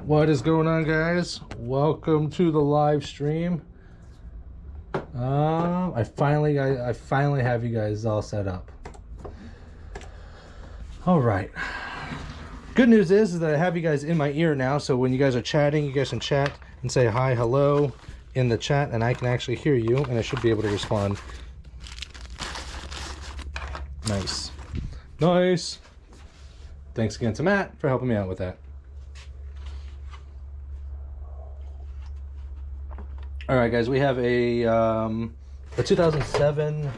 What is going on, guys? Welcome to the live stream. I finally have you guys all set up. All right. Good news is that I have you guys in my ear now, so when you guys are chatting, you guys can chat and say hi, hello in the chat, and I can actually hear you, and I should be able to respond. Nice. Nice. Thanks again to Matt for helping me out with that. All right, guys, we have a 2007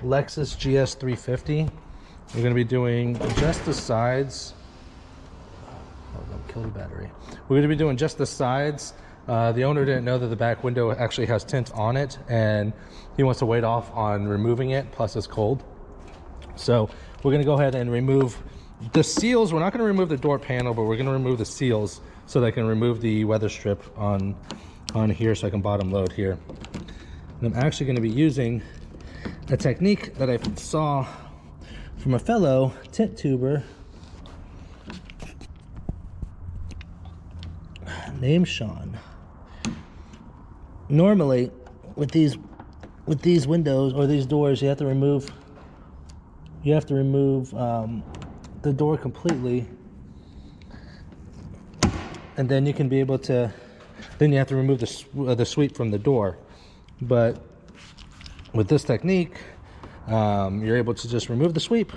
Lexus GS 350. We're going to be doing just the sides. Oh, don't kill the battery. We're going to be doing just the sides. The owner didn't know that the back window actually has tint on it, and he wants to wait off on removing it, plus it's cold. So we're going to go ahead and remove the seals. We're not going to remove the door panel, but we're going to remove the seals so that I can remove the weather strip on here, so I can bottom load here. And I'm actually going to be using a technique that I saw from a fellow tint tuber named Sean. Normally with these windows or these doors, you have to remove the door completely, and then you can be able to, then you have to remove the sweep from the door. But with this technique, you're able to just remove the sweep,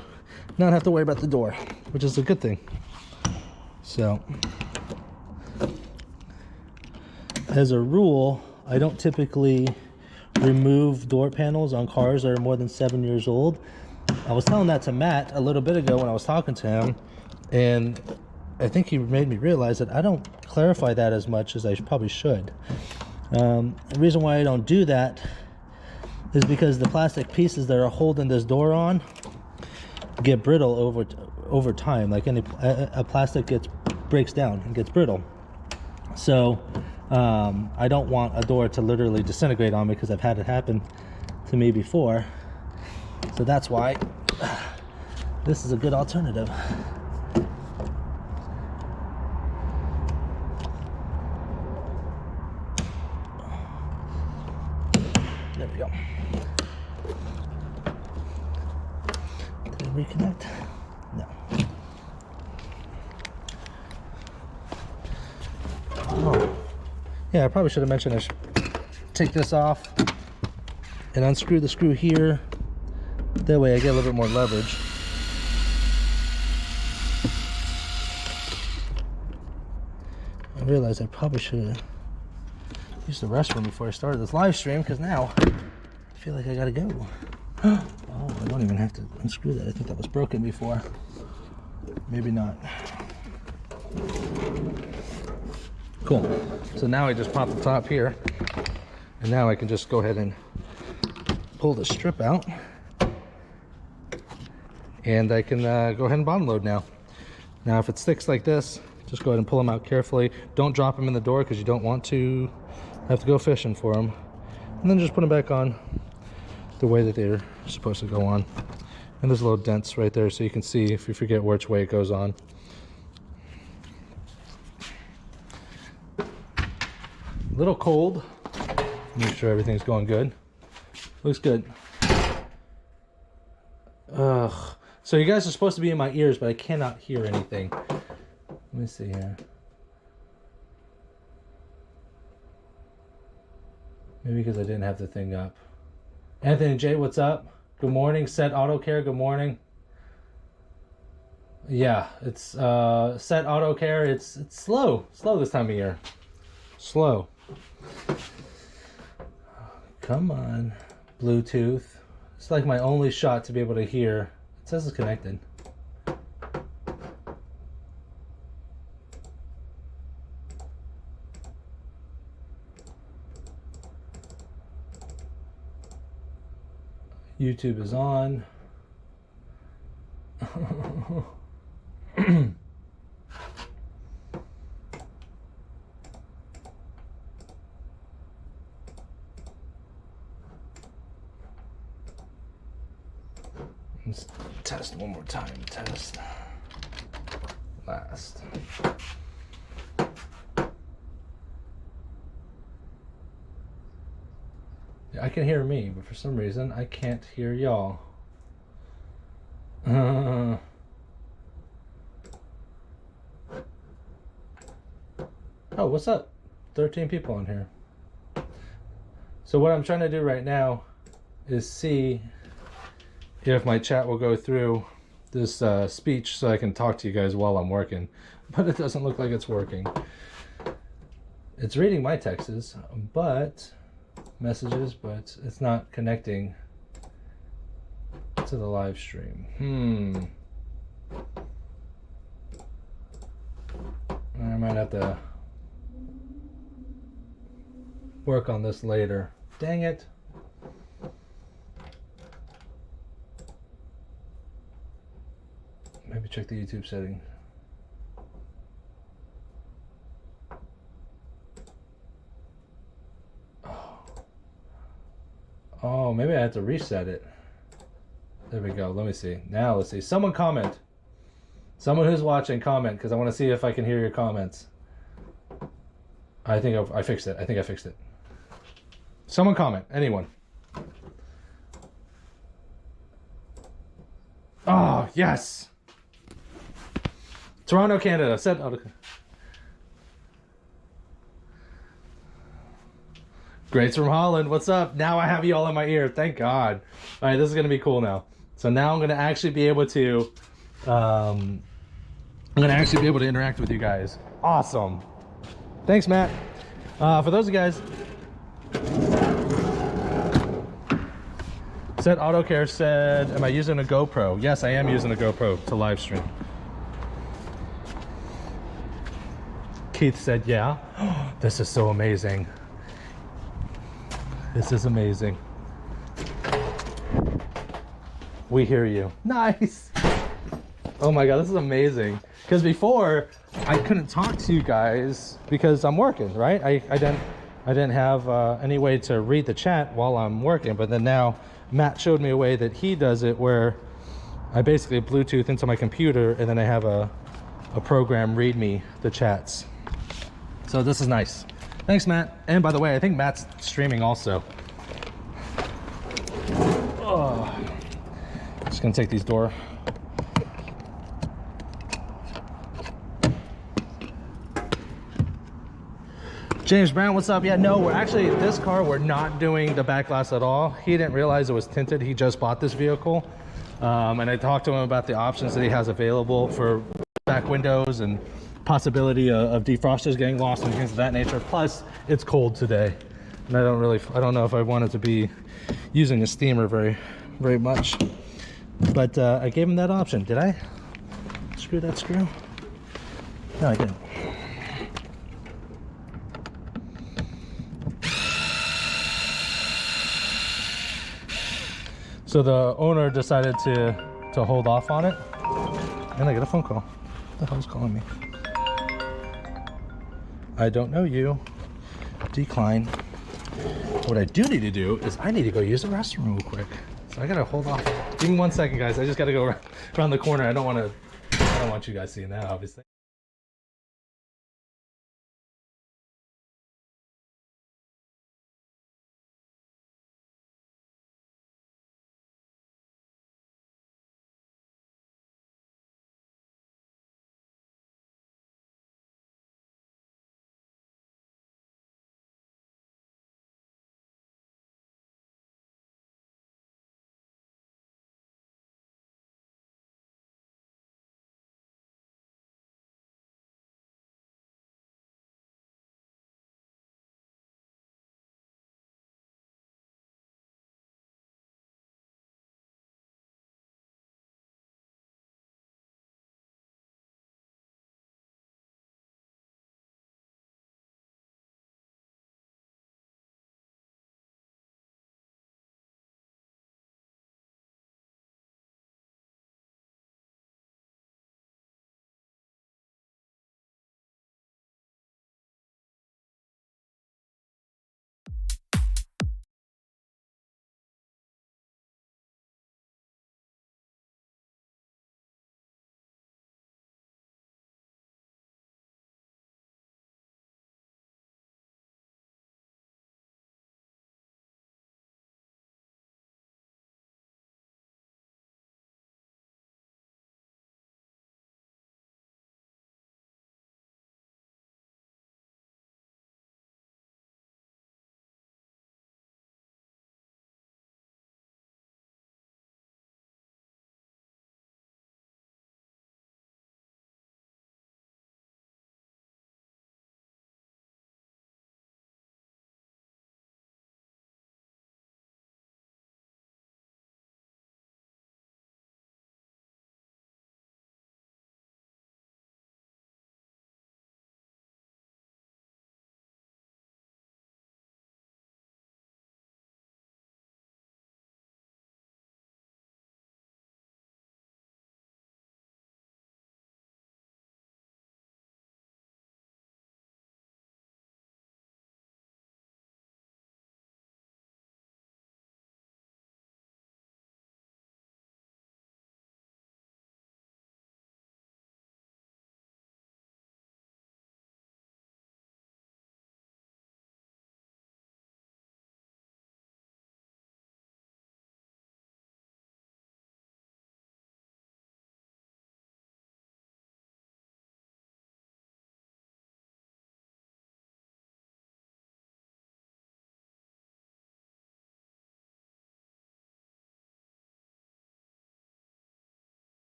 not have to worry about the door, which is a good thing. So as a rule, I don't typically remove door panels on cars that are more than 7 years old. I was telling that to Matt a little bit ago when I was talking to him, and I think he made me realize that I don't clarify that as much as I probably should. The reason why I don't do that is because the plastic pieces that are holding this door on get brittle over time. Like a plastic breaks down and gets brittle. So I don't want a door to literally disintegrate on me, because I've had it happen to me before. So that's why this is a good alternative. There we go. Did I reconnect? No. Oh. Yeah, I probably should have mentioned I should take this off and unscrew the screw here. That way I get a little bit more leverage. I realized I probably should have used the restroom before I started this live stream, because now I feel like I gotta go. Oh, I don't even have to unscrew that. I think that was broken before. Maybe not. Cool. So now I just pop the top here, and now I can just go ahead and pull the strip out, and I can go ahead and bottom load now. Now if it sticks like this, just go ahead and pull them out carefully. Don't drop them in the door, because you don't want to have to go fishing for them. And then just put them back on the way that they're supposed to go on. And there's little dents right there, so you can see if you forget which way it goes on. A little cold. Make sure everything's going good. Looks good. Ugh. So you guys are supposed to be in my ears, but I cannot hear anything. Let me see here. Maybe because I didn't have the thing up. Anthony J, what's up? Good morning. Set Auto Care, good morning. Yeah, it's Set Auto Care. It's slow this time of year. Slow. Come on, Bluetooth. It's like my only shot to be able to hear. It says it's connected. YouTube is on. Let's test one more time. Test. last. I can hear me, but for some reason I can't hear y'all. Oh, what's up? 13 people on here. So what I'm trying to do right now is see if my chat will go through this speech so I can talk to you guys while I'm working. But it doesn't look like it's working. It's reading my texts, but messages, but it's not connecting to the live stream. I might have to work on this later. Dang it. Maybe check the YouTube setting. Oh, maybe I have to reset it. There we go. Let me see. Now let's see. Someone comment. Someone who's watching, comment, because I want to see if I can hear your comments. I think I fixed it. I think I fixed it. Someone comment. Anyone. Oh, yes. Toronto, Canada. Said. Greats from Holland. What's up? Now I have you all in my ear. Thank God. All right, this is going to be cool now. So now I'm going to actually be able to interact with you guys. Awesome. Thanks, Matt. For those of you guys, said AutoCare said, am I using a GoPro? Yes, I am using a GoPro to live stream. Keith said, yeah. This is so amazing. This is amazing. We hear you. Nice. Oh my God, this is amazing. Because before I couldn't talk to you guys because I'm working, right? I didn't have any way to read the chat while I'm working. But then now Matt showed me a way that he does it where I basically Bluetooth into my computer and then I have a program read me the chats. So this is nice. Thanks, Matt. And by the way, I think Matt's streaming also. Oh, just gonna take these door. James Brown, what's up? Yeah, no, we're actually, this car, we're not doing the back glass at all. He didn't realize it was tinted. He just bought this vehicle. And I talked to him about the options that he has available for back windows and possibility of defrosters getting lost and things of that nature. Plus, it's cold today. And I don't know if I wanted to be using a steamer very much. But I gave him that option. Did I screw that screw? No, I didn't. So the owner decided to hold off on it. And I get a phone call. What the hell's calling me? I don't know you. Decline. What I do need to do is I need to go use the restroom real quick. So I gotta hold off. Give me 1 second, guys. I just gotta go around the corner. I don't want you guys seeing that, obviously.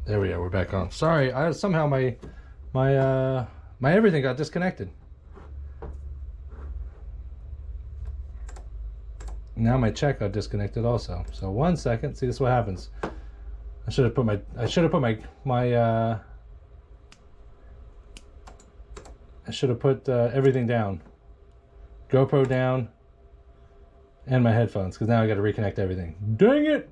There we are. We're back on. Sorry, somehow my everything got disconnected. Now my check got disconnected also. So 1 second. See, this is what happens. I should have put everything down. GoPro down and my headphones, because now I got to reconnect everything. Dang it!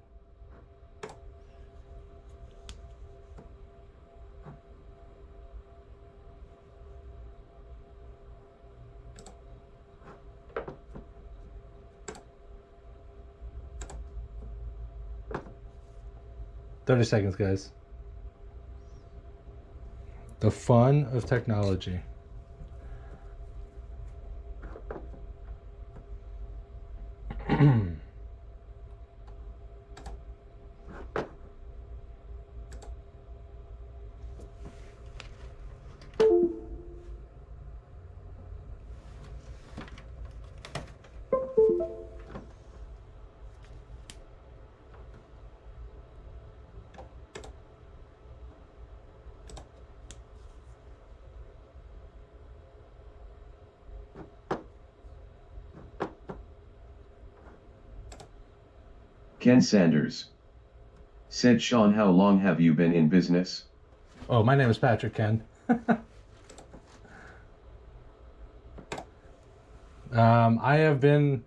"30 seconds, guys." The fun of technology. Ken Sanders said, "Sean, how long have you been in business?" Oh, my name is Patrick, Ken. I have been,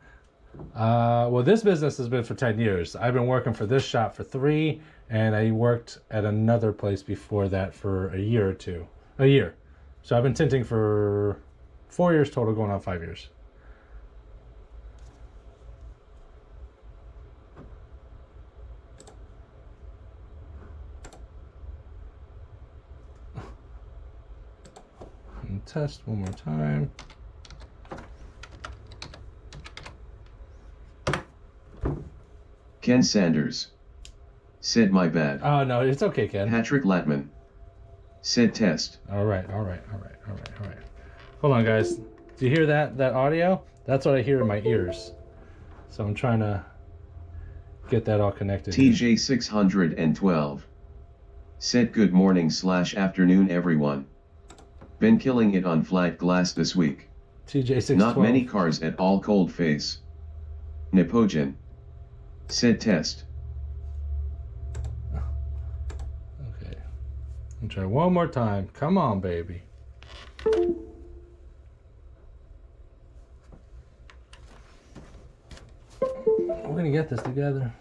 well, this business has been for 10 years. I've been working for this shop for 3, and I worked at another place before that for a year or two. A year. So I've been tinting for 4 years total, going on 5 years. And test one more time. Ken Sanders said, "My bad." Oh, no, it's okay, Ken. Patrick Latman said, "Test." All right. Hold on, guys. Do you hear that audio? That's what I hear in my ears. So I'm trying to get that all connected. TJ 612 said, "Good morning / afternoon, everyone. Been killing it on flat glass this week. TJ 612. Not many cars at all." Cold face. Nepogen said, "Test." Okay. I'll try one more time. Come on, baby. We're gonna get this together.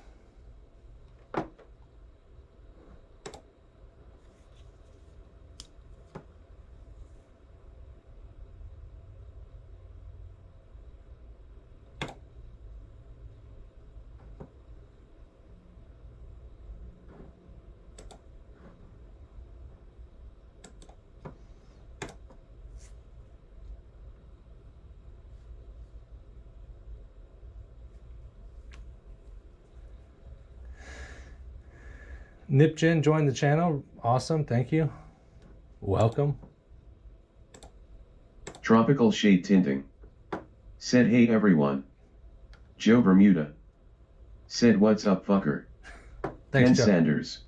Nipjin joined the channel. Awesome. Thank you. Welcome. Tropical Shade Tinting said, "Hey everyone." Joe Bermuda said, "What's up, fucker?" Thanks, Ken Joe. Sanders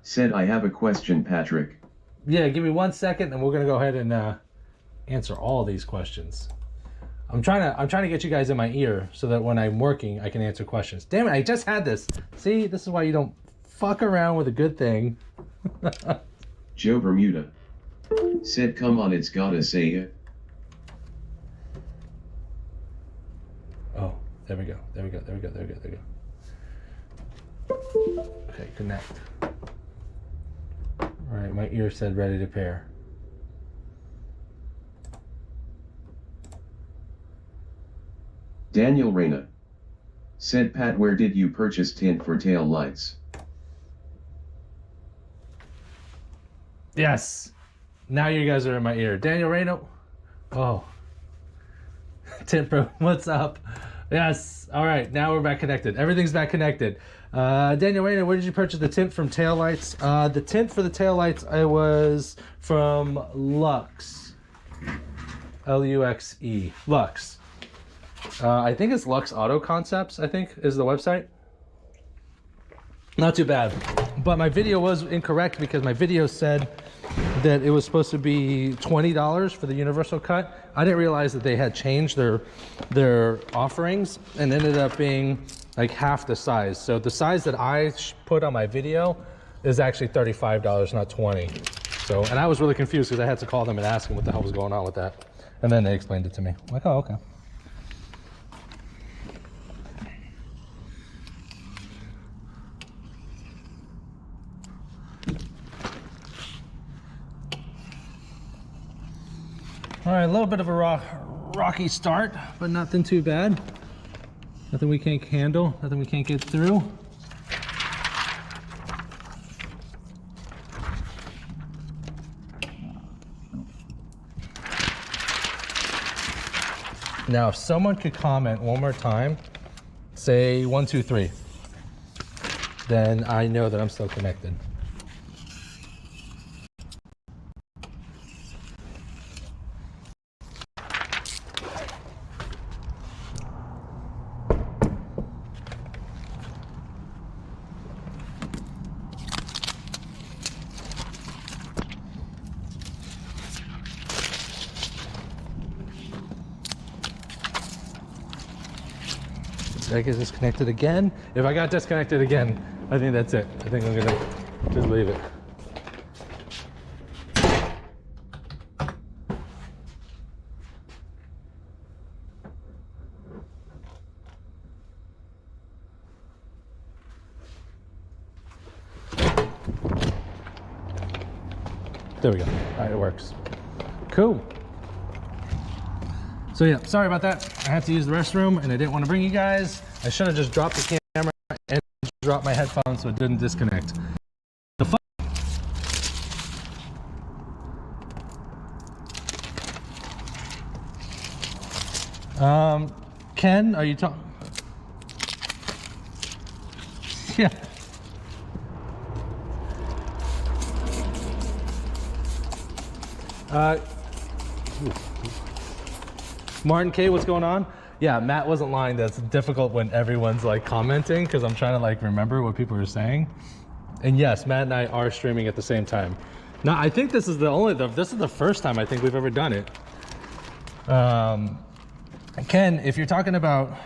said, "I have a question, Patrick." Yeah, give me 1 second and we're gonna go ahead and answer all these questions. I'm trying to get you guys in my ear so that when I'm working I can answer questions. Damn it, I just had this. See, this is why you don't fuck around with a good thing. Joe Bermuda said, "Come on, it's gotta say it." Oh, there we go. Okay, connect. All right, my ear said ready to pair. Daniel Reyna said, "Pat, where did you purchase tint for tail lights?" Yes. Now you guys are in my ear. Daniel Reno. Oh. Tint Pro, what's up? Yes. All right. Now we're back connected. Everything's back connected. Daniel Reno, where did you purchase the tint from taillights? The tint for the taillights, I was from Lux. L-U-X-E. Lux. I think it's Lux Auto Concepts, I think, is the website. Not too bad. But my video was incorrect because my video said that it was supposed to be $20 for the universal cut. I didn't realize that they had changed their offerings and ended up being like half the size. So the size that I put on my video is actually $35, not $20. So, and I was really confused because I had to call them and ask them what the hell was going on with that. And then they explained it to me. I'm like, oh, okay. All right, a little bit of a rocky start, but nothing too bad. Nothing we can't handle, nothing we can't get through. Now, if someone could comment one more time, say 1, 2, 3, then I know that I'm still connected. Did I get disconnected again? If I got disconnected again, I think that's it. I think I'm gonna just leave it. There we go. All right, it works. Cool. So yeah, sorry about that. I had to use the restroom and I didn't want to bring you guys. I should have just dropped the camera and dropped my headphones so it didn't disconnect. The Ken, are you talking? Yeah. Martin K, what's going on? Yeah, Matt wasn't lying. That's difficult when everyone's like commenting because I'm trying to like remember what people are saying. And yes, Matt and I are streaming at the same time. Now, I think this is this is the first time I think we've ever done it. Ken, if you're talking about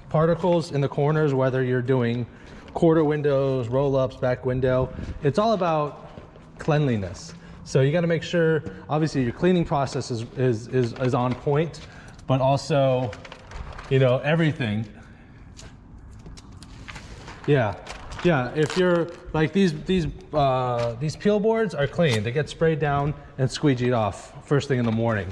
particles in the corners, whether you're doing quarter windows, roll-ups, back window, it's all about cleanliness. So you got to make sure, obviously, your cleaning process is on point, but also, you know, everything. Yeah, if you're like these peel boards are clean. They get sprayed down and squeegeed off first thing in the morning.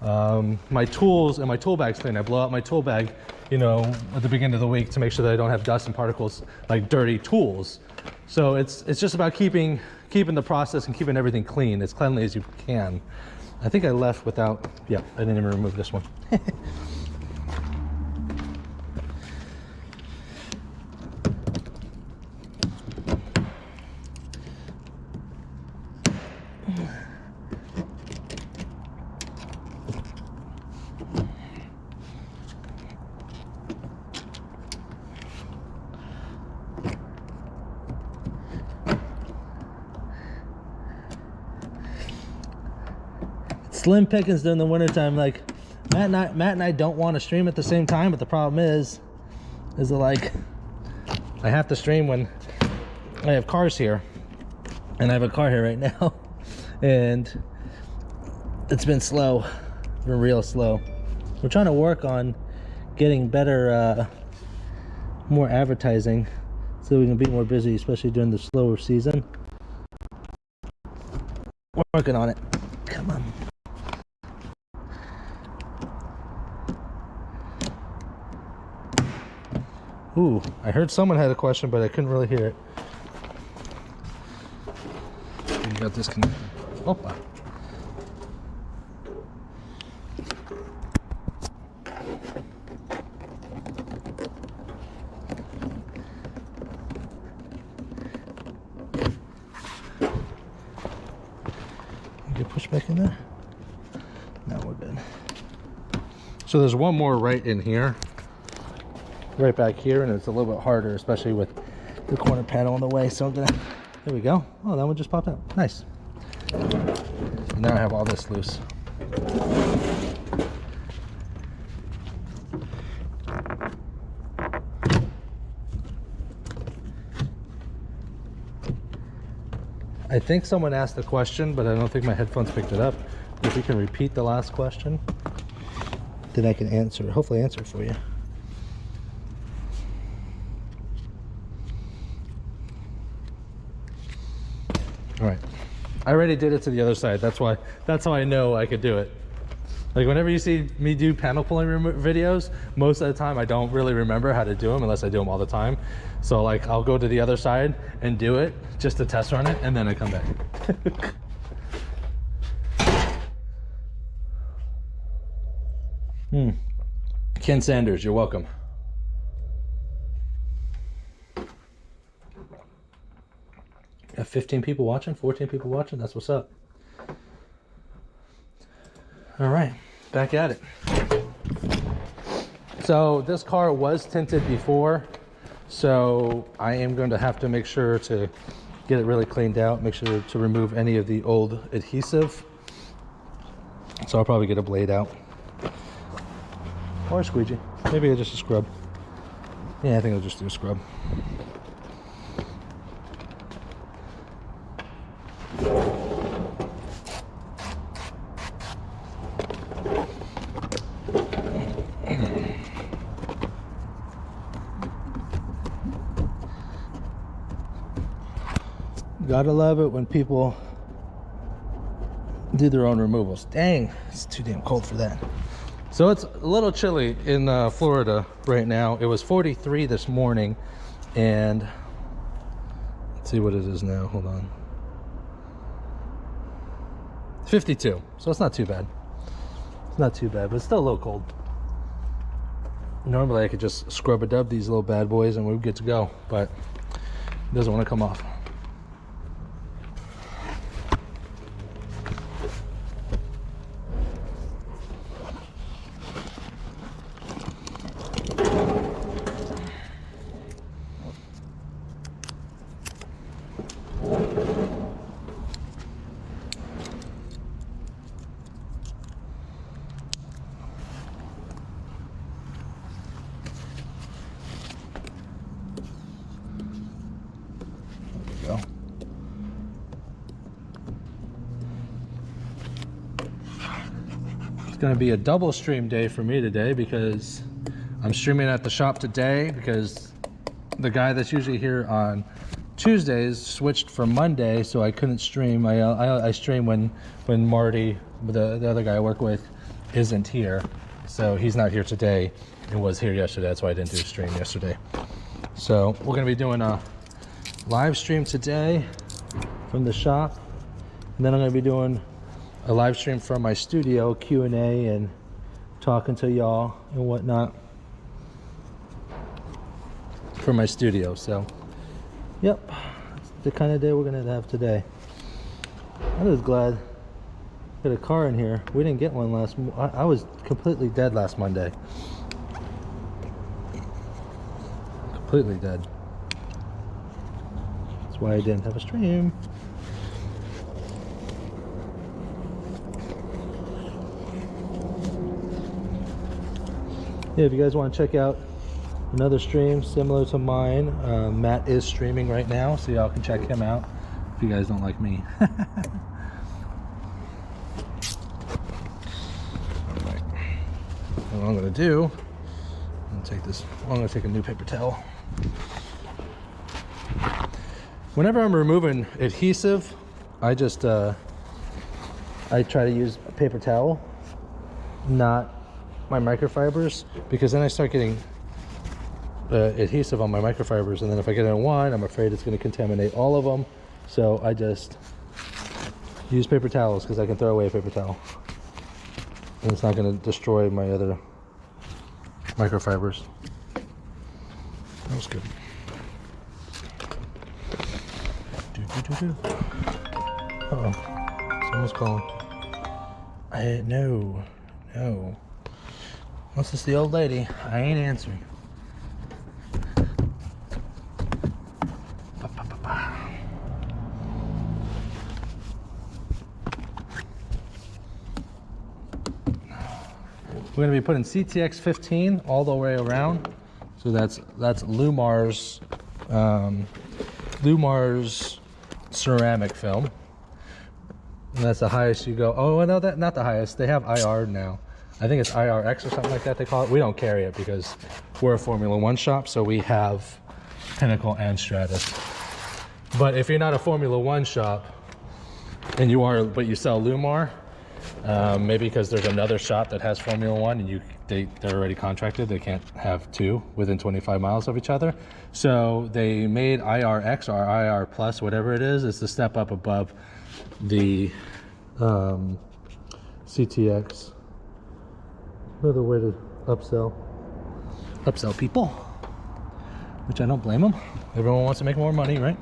My tools and my tool bag's clean. I blow out my tool bag, you know, at the beginning of the week to make sure that I don't have dust and particles like dirty tools. So it's just about keeping the process and keeping everything clean, as cleanly as you can. I think I left without, yeah, I didn't even remove this one. Slim pickings during the wintertime. Like Matt and I don't want to stream at the same time, but the problem is that like I have to stream when I have cars here, and I have a car here right now, and it's been slow, been real slow. We're trying to work on getting better, more advertising so we can be more busy, especially during the slower season. We're working on it. Come on. Ooh, I heard someone had a question, but I couldn't really hear it. You got disconnected. Opa. Get pushed back in there. Now we're good. So there's one more right in here. Right back here, and it's a little bit harder, especially with the corner panel in the way. So I'm gonna There we go. Oh, that one just popped out. Nice. Now I have all this loose. I think someone asked a question, but I don't think my headphones picked it up. If you can repeat the last question, then I can answer, hopefully answer it for you. All right, I already did it to the other side. That's how I know I could do it. Like whenever you see me do panel pulling videos, most of the time I don't really remember how to do them unless I do them all the time. So like I'll go to the other side and do it just to test run it, and then I come back. Ken Sanders, you're welcome. Got 15 people watching, 14 people watching. That's what's up. All right, back at it. So this car was tinted before, so I am going to have to make sure to get it really cleaned out, make sure to remove any of the old adhesive. So I'll probably get a blade out. Or a squeegee. Maybe just a scrub. Yeah, I think I'll just do a scrub. Gotta love it when people do their own removals. Dang, it's too damn cold for that. So it's a little chilly in Florida right now. It was 43 this morning, and let's see what it is now. Hold on. 52. So it's not too bad. It's not too bad, but it's still a little cold. Normally I could just scrub a dub these little bad boys and we're good to go, but it doesn't want to come off. It's going to be a double stream day for me today because I'm streaming at the shop today because the guy that's usually here on Tuesdays switched for Monday, so I couldn't stream. I stream when Marty, the other guy I work with, isn't here. So he's not here today and was here yesterday. That's why I didn't do a stream yesterday. So we're going to be doing a live stream today from the shop, and then I'm going to be doing a live stream from my studio, Q&A, and talking to y'all and whatnot from my studio. So yep, that's the kind of day we're gonna have today. I'm just glad I got a car in here. We didn't get one I was completely dead last Monday. Completely dead. That's why I didn't have a stream. Yeah, if you guys want to check out another stream similar to mine, Matt is streaming right now, so y'all can check him out if you guys don't like me. Alright, what I'm going to do, I'm going to take a new paper towel. Whenever I'm removing adhesive, I just I try to use a paper towel, not my microfibers, because then I start getting adhesive on my microfibers, and then if I get it in one, I'm afraid it's going to contaminate all of them. So I just use paper towels because I can throw away a paper towel and it's not going to destroy my other microfibers. That was good. Uh-oh, someone's calling. No. Unless it's the old lady, I ain't answering. We're gonna be putting CTX 15 all the way around. So that's Lumar's ceramic film. And that's the highest you go. Oh no, that not the highest. They have IR now. I think it's IRX or something like that they call it. We don't carry it because we're a Formula One shop, so we have Pinnacle and Stratus. But if you're not a Formula One shop and you are, but you sell Lumar, maybe because there's another shop that has Formula One and they're already contracted, they can't have two within 25 miles of each other. So they made IRX or IR Plus, whatever it is. It's the step up above the CTX. Another way to upsell people, which I don't blame them. Everyone wants to make more money, right?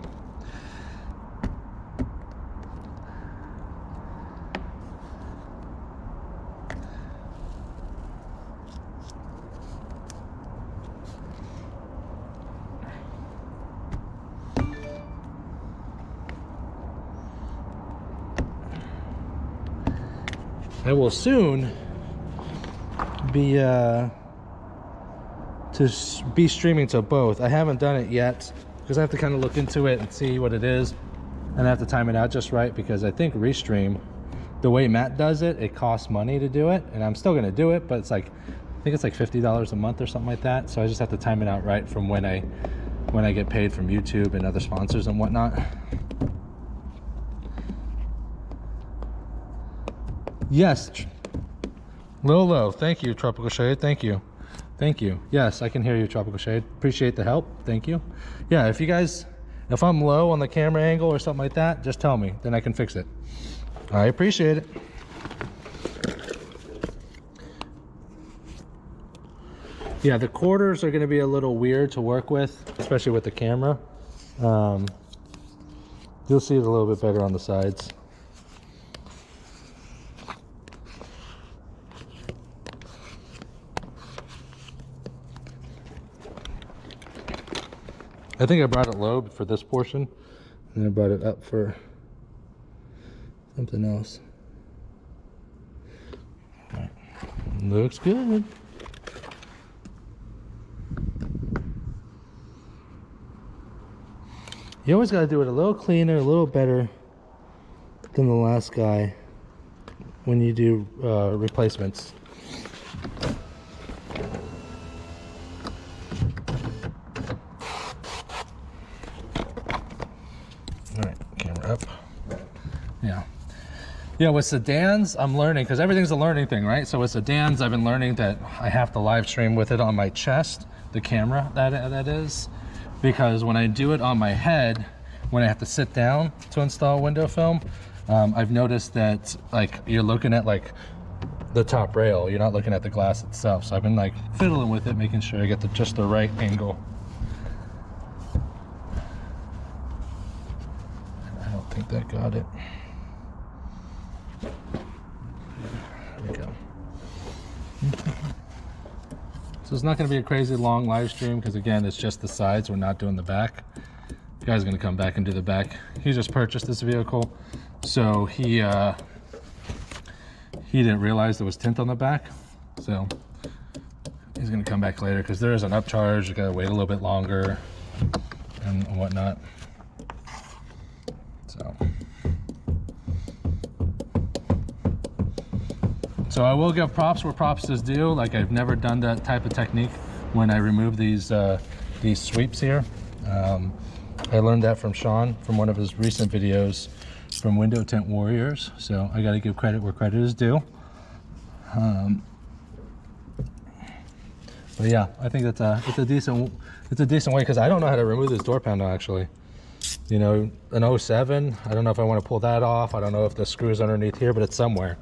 I will soon be streaming to both. I haven't done it yet because I have to kind of look into it and see what it is, and I have to time it out just right because I think Restream, the way Matt does it, it costs money to do it, and I'm still gonna do it, but it's like, I think it's like $50 a month or something like that. So I just have to time it out right from when I get paid from YouTube and other sponsors and whatnot. Yes, Lolo, thank you. Tropical Shade, thank you. Thank you. Yes, I can hear you, Tropical Shade. Appreciate the help. Thank you. Yeah, if I'm low on the camera angle or something like that, just tell me, then I can fix it. I appreciate it. Yeah, the quarters are going to be a little weird to work with, especially with the camera. You'll see it a little bit better on the sides. I think I brought it low for this portion, and I brought it up for something else. All right. Looks good. You always got to do it a little cleaner, a little better than the last guy when you do replacements. Yeah, with sedans, I'm learning, because everything's a learning thing, right? So with sedans, I've been learning that I have to live stream with it on my chest, the camera that is, because when I do it on my head, when I have to sit down to install window film, I've noticed that like you're looking at like the top rail, you're not looking at the glass itself. So I've been like fiddling with it, making sure I get just the right angle. I don't think that got it. There we go. So it's not going to be a crazy long live stream because again, it's just the sides. We're not doing the back. The guy's going to come back and do the back. He just purchased this vehicle, so he didn't realize there was tint on the back. So he's going to come back later because there is an upcharge. You got to wait a little bit longer and whatnot. So I will give props where props is due. Like I've never done that type of technique when I remove these sweeps here. I learned that from Sean from one of his recent videos from Window Tint Warriors. So I got to give credit where credit is due. But yeah, I think that's it's a decent way because I don't know how to remove this door panel actually. You know, an 07, I don't know if I want to pull that off. I don't know if the screw is underneath here, but it's somewhere.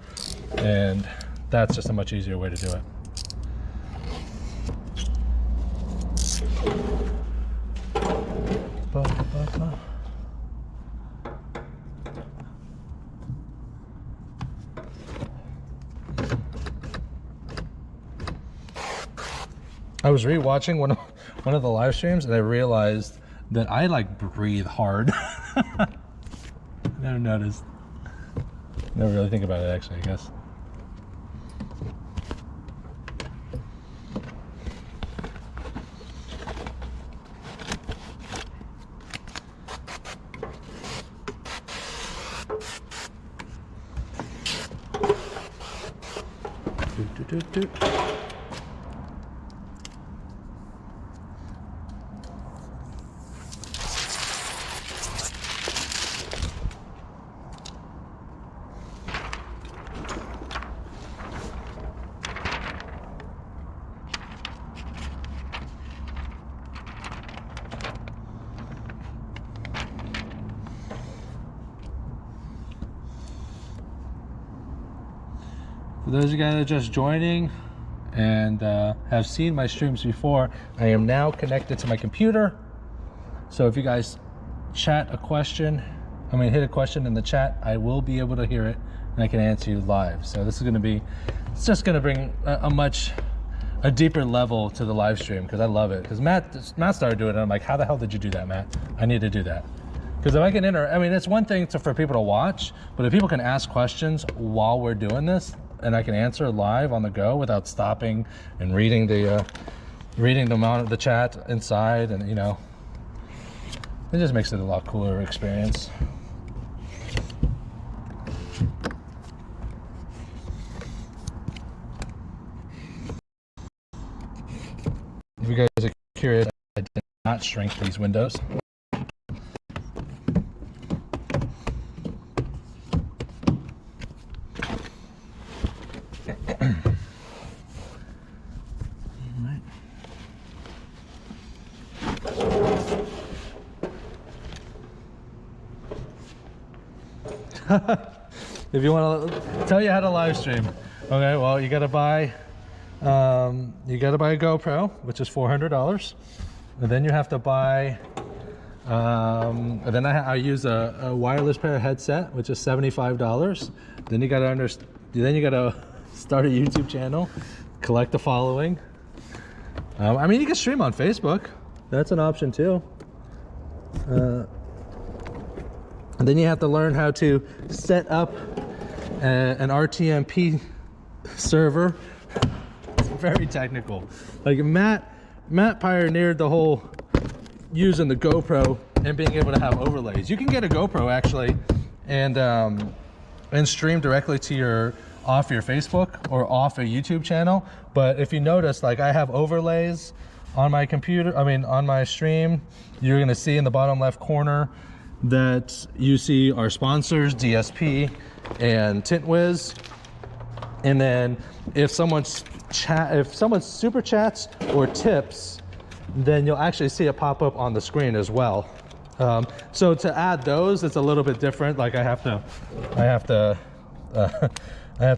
And that's just a much easier way to do it. I was re-watching one of the live streams and I realized that I like breathe hard. Never noticed. Never really think about it actually, I guess. For those of you guys that are just joining and have seen my streams before, I am now connected to my computer. So if you guys hit a question in the chat, I will be able to hear it and I can answer you live. So this is going to be, it's just going to bring a deeper level to the live stream, because I love it. Because Matt started doing it and I'm like, how the hell did you do that, Matt? I need to do that. Because if I can it's one thing for people to watch, but if people can ask questions while we're doing this, and I can answer live on the go without stopping and reading the amount of the chat inside, and it just makes it a lot cooler experience. If you guys are curious, I did not shrink these windows. If you want to tell you how to live stream, okay, well, you got to buy a GoPro, which is $400, and then you have to buy and then I use a wireless pair headset, which is $75. Then you got to start a YouTube channel, collect a following. You can stream on Facebook. That's an option too. And then you have to learn how to set up an RTMP server. It's very technical. Like Matt pioneered the whole using the GoPro and being able to have overlays. You can get a GoPro actually and stream directly to off your Facebook or off a YouTube channel. But if you notice, like I have overlays on my computer, on my stream. You're gonna see in the bottom left corner that you see our sponsors, DSP and Tint Wiz. And then if someone super chats or tips, then you'll actually see it pop up on the screen as well. So to add those, it's a little bit different. Like I have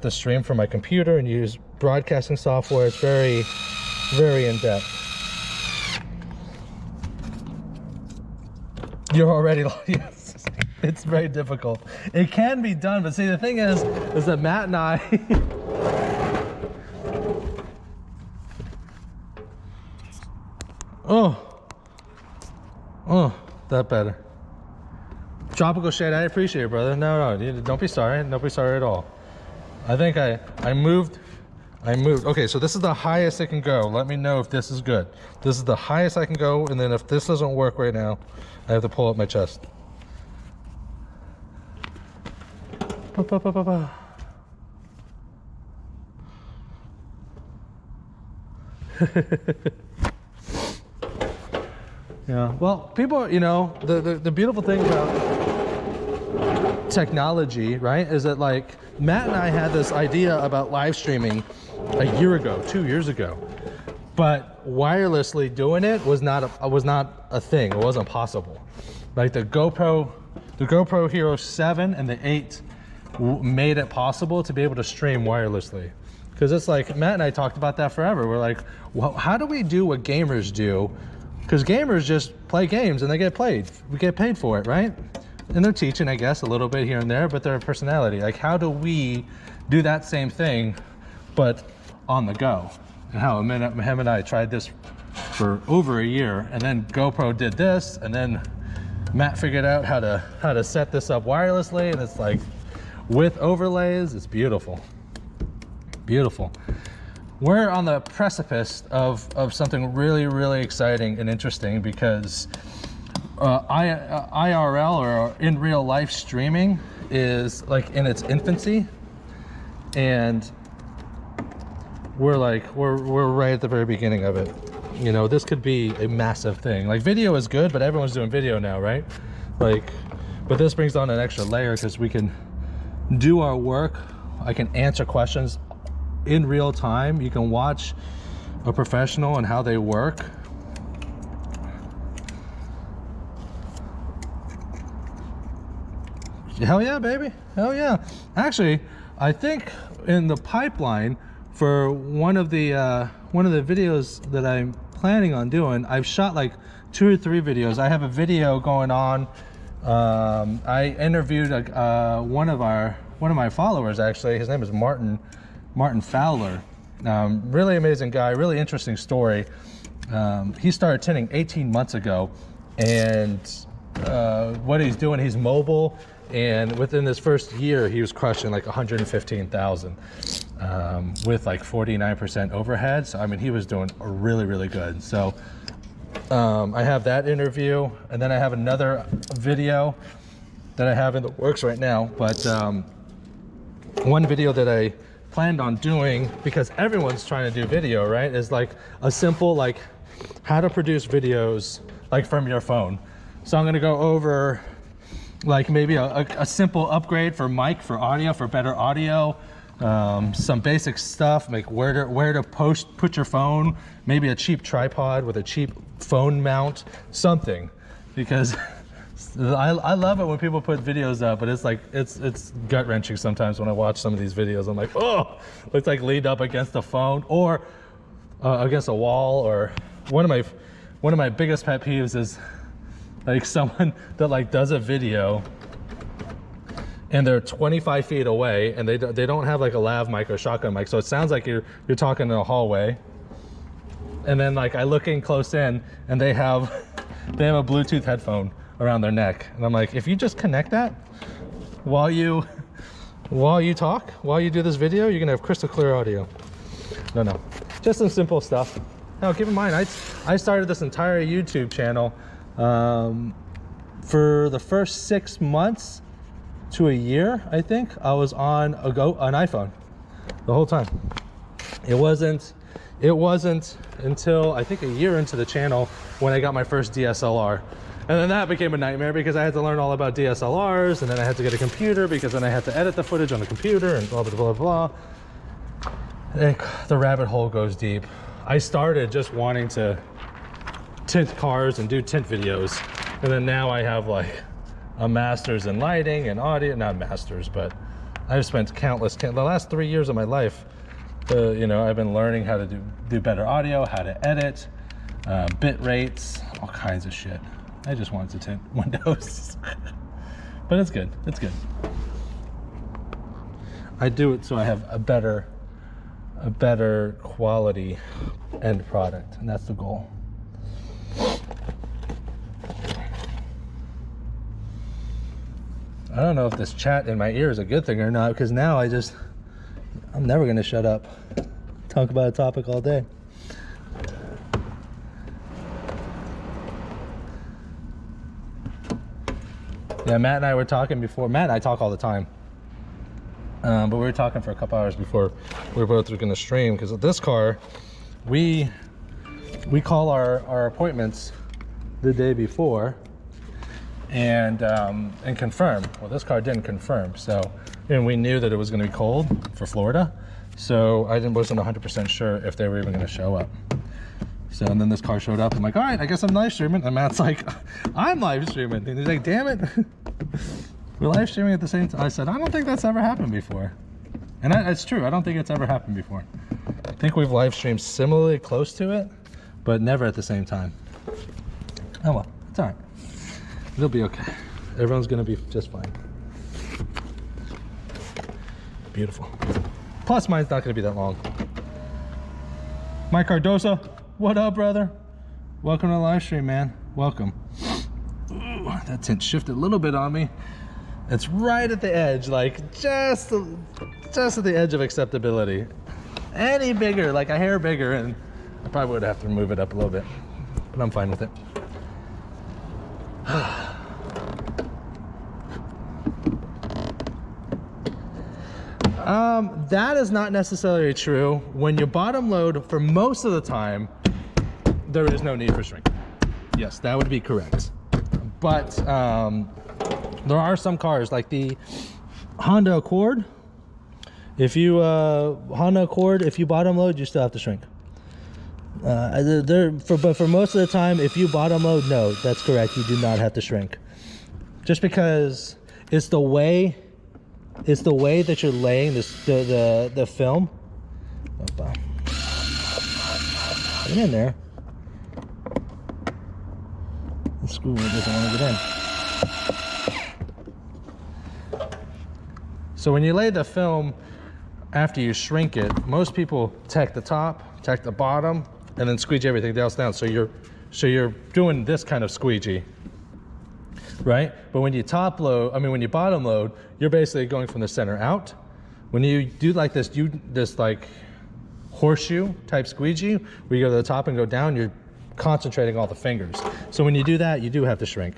to stream from my computer and use broadcasting software. It's very, very in depth. You're already, yes, it's very difficult. It can be done, but see, the thing is that Matt and I, oh, that better. Tropical shade, I appreciate it, brother. No, don't be sorry. Don't be sorry at all. I think I moved. Okay, so this is the highest it can go. Let me know if this is good. This is the highest I can go, and then if this doesn't work right now, I have to pull up my chest. Yeah, well, people, the beautiful thing about technology, right, is that like Matt and I had this idea about live streaming a year ago, 2 years ago, but wirelessly doing it was not a thing. It wasn't possible. Like the GoPro Hero 7 and the 8 made it possible to be able to stream wirelessly. Because it's like Matt and I talked about that forever. We're like, well, how do we do what gamers do? Because gamers just play games and they get paid. We get paid for it, right? And they're teaching, I guess, a little bit here and there, but they're a personality. Like, how do we do that same thing, but on the go? And how him and I tried this for over a year, and then GoPro did this, and then Matt figured out how to set this up wirelessly, and it's like with overlays, it's beautiful. Beautiful. We're on the precipice of something really, really exciting and interesting, because IRL, or in real life streaming, is like in its infancy, and we're right at the very beginning of it. You know, this could be a massive thing. Like, video is good, but everyone's doing video now, right? Like, but this brings on an extra layer because we can do our work. I can answer questions in real time. You can watch a professional and how they work. Hell yeah, baby. Hell yeah. Actually, I think in the pipeline for one of the videos that I'm planning on doing, I've shot like 2 or 3 videos. I have a video going on. I interviewed one of my followers, actually. His name is Martin Fowler. Really amazing guy, really interesting story. He started tinting 18 months ago, and what he's doing, he's mobile, and within this first year he was crushing like 115,000 with like 49% overhead. So I mean, he was doing really good. So I have that interview, and then I have another video that I have in the works right now. But one video that I planned on doing, because everyone's trying to do video, right, is like a simple, like, how to produce videos like from your phone. So I'm going to go over like maybe a simple upgrade for mic, for audio, for better audio, some basic stuff, like where to put your phone, maybe a cheap tripod with a cheap phone mount, something. Because I love it when people put videos up, but it's like it's gut-wrenching sometimes when I watch some of these videos. I'm like, oh, it's like leaned up against the phone or against a wall. Or one of my biggest pet peeves is like someone that like does a video and they're 25 feet away and they don't have like a lav mic or shotgun mic, so it sounds like you're talking in a hallway. And then like I look in close in and they have a Bluetooth headphone around their neck, and I'm like, if you just connect that while you talk, while you do this video, you're gonna have crystal clear audio. No, just some simple stuff. Now keep in mind, I started this entire YouTube channel for the first 6 months to a year. I think I was on an iPhone the whole time. It wasn't until I think a year into the channel when I got my first DSLR. And then that became a nightmare because I had to learn all about DSLRs, and then I had to get a computer because then I had to edit the footage on the computer and blah, blah, blah, blah. The rabbit hole goes deep. I started just wanting to tint cars and do tint videos. And then now I have like a master's in lighting and audio, not master's, but I've spent the last 3 years of my life, you know, I've been learning how to do better audio, how to edit, bit rates, all kinds of shit. I just wanted to tint windows. But it's good, it's good. I do it so I have a better quality end product, and that's the goal. I don't know if this chat in my ear is a good thing or not, because now I'm never gonna shut up. Talk about a topic all day. Yeah, Matt and I were talking before. Matt and I talk all the time. But we were talking for a couple hours before we were both going to stream, because with this car, we call our appointments the day before and confirm. Well, this car didn't confirm, so, and we knew that it was going to be cold for Florida, so I wasn't 100% sure if they were even going to show up. So, and then this car showed up. I'm like, all right, I guess I'm live streaming. And Matt's like, I'm live streaming. And he's like, damn it. We're live streaming at the same time. I said, I don't think that's ever happened before. And it's true. I don't think it's ever happened before. I think we've live streamed similarly close to it, but never at the same time. Oh well, it's all right. It'll be okay. Everyone's going to be just fine. Beautiful. Plus, mine's not going to be that long. Mike Cardoso. What up, brother? Welcome to the live stream, man. Welcome. Ooh, that tint shifted a little bit on me. It's right at the edge, like just at the edge of acceptability. Any bigger, like a hair bigger, and I probably would have to move it up a little bit, but I'm fine with it. That is not necessarily true. When you bottom load, for most of the time, there is no need for shrink. Yes, that would be correct. But there are some cars like the Honda Accord. If you if you bottom load, you still have to shrink. But for most of the time, if you bottom load, no, that's correct. You do not have to shrink. Just because it's the way that you're laying the film. Get in there. The screw doesn't want to get in. So when you lay the film after you shrink it, most people tack the top, tack the bottom, and then squeegee everything else down. So you're doing this kind of squeegee, right? But when you when you bottom load, you're basically going from the center out. When you do like this, this like horseshoe type squeegee, where you go to the top and go down, you're concentrating all the fingers. So when you do that, you do have to shrink,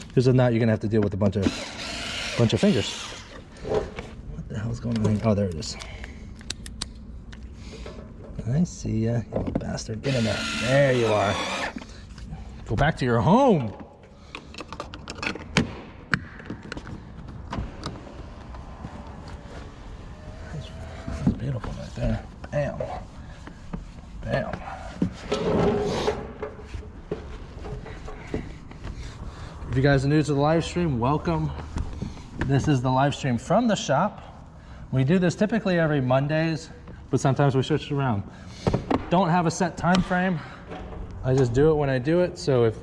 because if not, you're gonna have to deal with a bunch of fingers. What the hell's going on here? Oh, there it is. I see ya, you bastard. Get in there. There you are. Go back to your home. That's beautiful right there. Bam. Bam. If you guys are new to the live stream, welcome. This is the live stream from the shop. We do this typically every Mondays, but sometimes we switch it around. Don't have a set time frame. I just do it when I do it. So if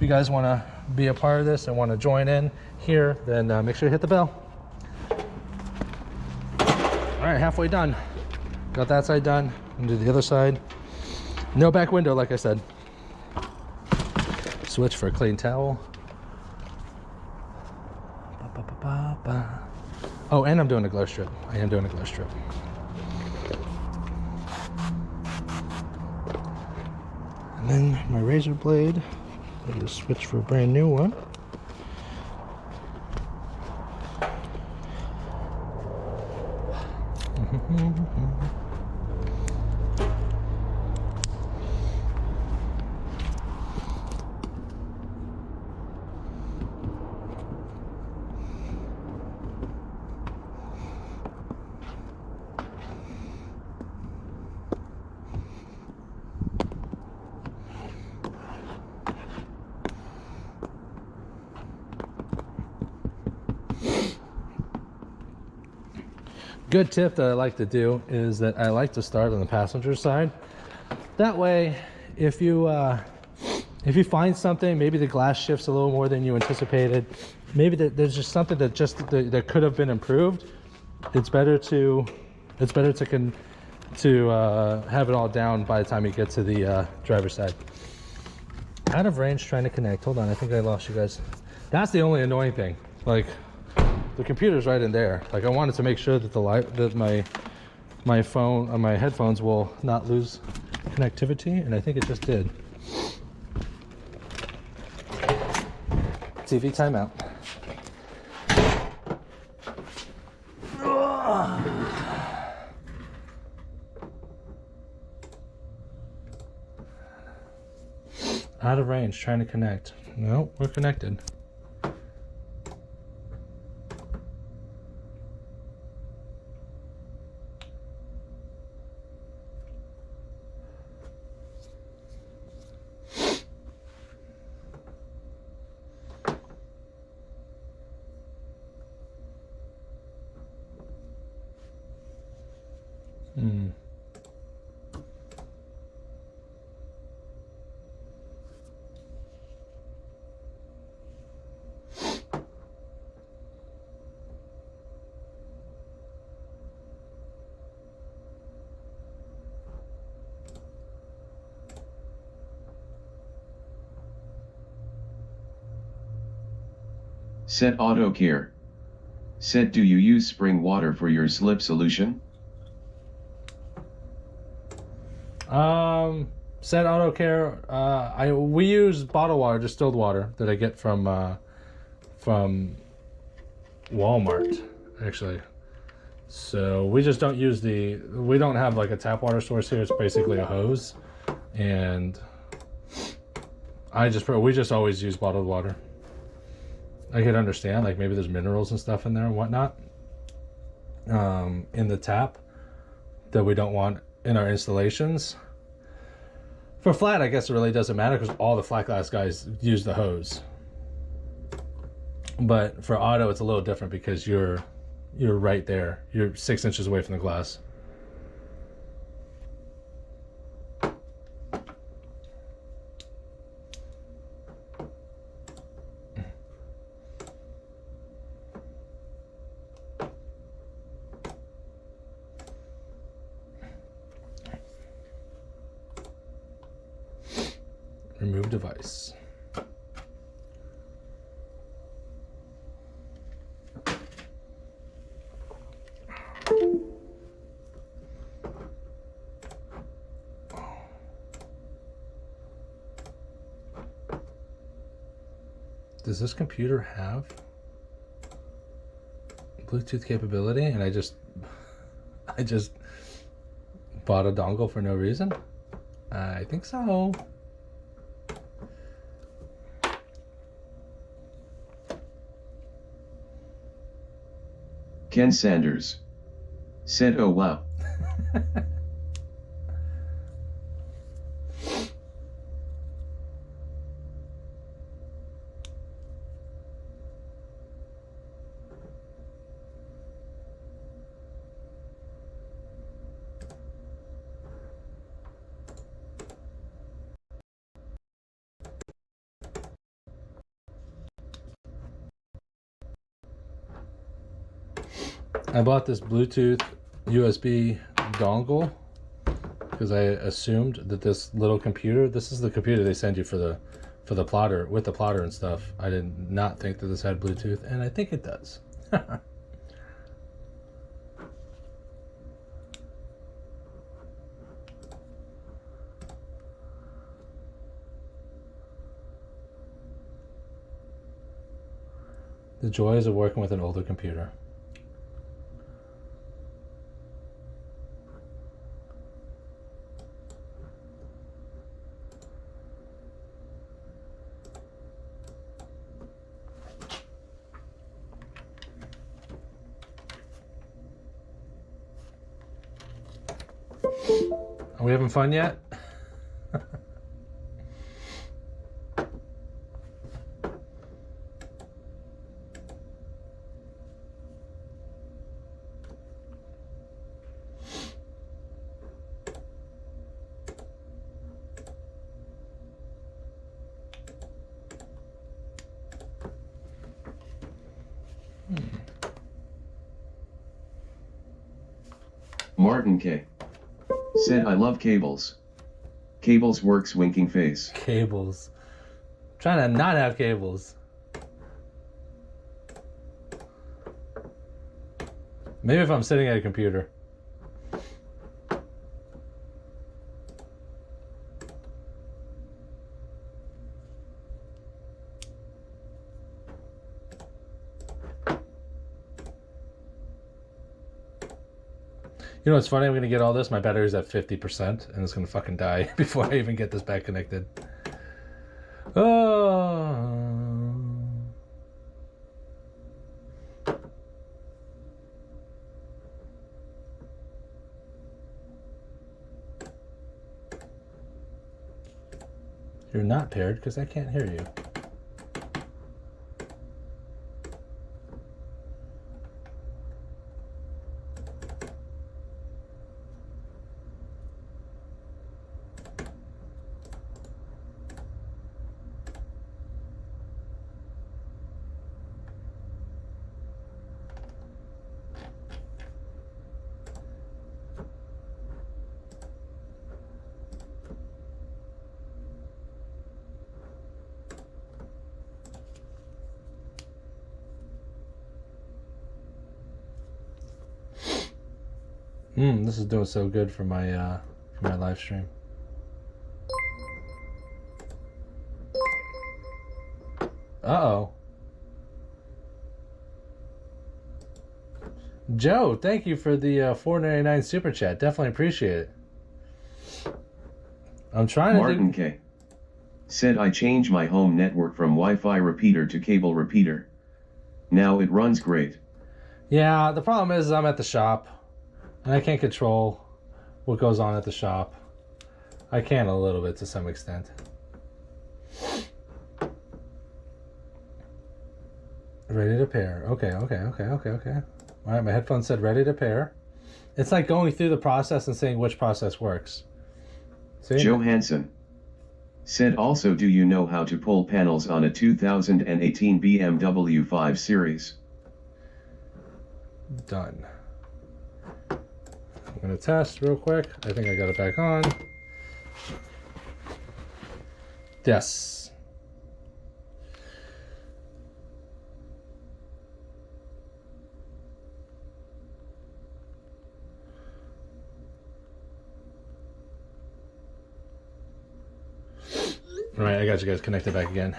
you guys want to be a part of this and want to join in here, then make sure you hit the bell. All right, halfway done. Got that side done. And do the other side. No back window, like I said. Switch for a clean towel. Oh, and I'm doing a glow strip. I am doing a glow strip. And then my razor blade, I just switch for a brand new one. Good tip that I like to do is that I like to start on the passenger side. That way, if you find something, maybe the glass shifts a little more than you anticipated, maybe there's just something that could have been improved. It's better to have it all down by the time you get to the driver's side. Out of range, trying to connect. Hold on, I think I lost you guys. That's the only annoying thing. Like, the computer's right in there. Like, I wanted to make sure that my phone, my headphones will not lose connectivity, and I think it just did. TV timeout. Out of range, trying to connect. No, we're connected. Set auto care. Set, do you use spring water for your slip solution? Set auto care. We use bottled water, distilled water that I get from Walmart, actually. So we just don't use we don't have like a tap water source here. It's basically a hose. And we just always use bottled water. I could understand, like maybe there's minerals and stuff in there and whatnot in the tap that we don't want in our installations. For flat, I guess it really doesn't matter because all the flat glass guys use the hose. But for auto, it's a little different because you're right there. You're 6 inches away from the glass. Remove device. Does this computer have Bluetooth capability? And I just bought a dongle for no reason? I think so. Ken Sanders said, "Oh wow." I bought this Bluetooth USB dongle because I assumed that this little computer, this is the computer they send you for the plotter, with the plotter and stuff. I did not think that this had Bluetooth, and I think it does. The joys of working with an older computer. Are we having fun yet? Martin K said, "I love cables." Cables works winking face. Cables. I'm trying to not have cables. Maybe if I'm sitting at a computer. You know what's funny? I'm going to get all this. My battery's at 50% and it's going to fucking die before I even get this back connected. Oh. You're not paired because I can't hear you. This is doing so good for my live stream. Uh-oh. Joe, thank you for the $4.99 super chat. Definitely appreciate it. I'm trying to Martin K. said I changed my home network from Wi-Fi repeater to cable repeater. Now it runs great. Yeah, the problem is I'm at the shop and I can't control what goes on at the shop. I can a little bit to some extent. Ready to pair. Okay. All right, my headphones said ready to pair. It's like going through the process and saying which process works. See? Johansson said also, do you know how to pull panels on a 2018 BMW 5 Series? Done. I'm gonna test real quick. I think I got it back on. Yes. All right, I got you guys connected back again.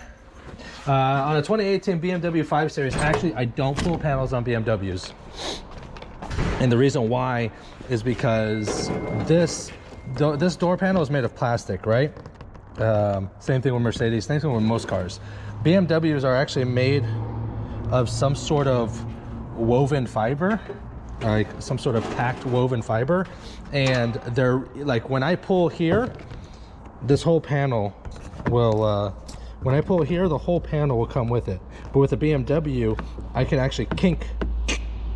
On a 2018 BMW 5 Series, actually, I don't pull panels on BMWs. And the reason why is because this door panel is made of plastic, right? Same thing with Mercedes, same thing with most cars. BMWs are actually made of some sort of woven fiber, like some sort of packed woven fiber. And they're like, when I pull here, this whole panel will, when I pull here, the whole panel will come with it. But with a BMW, I can actually kink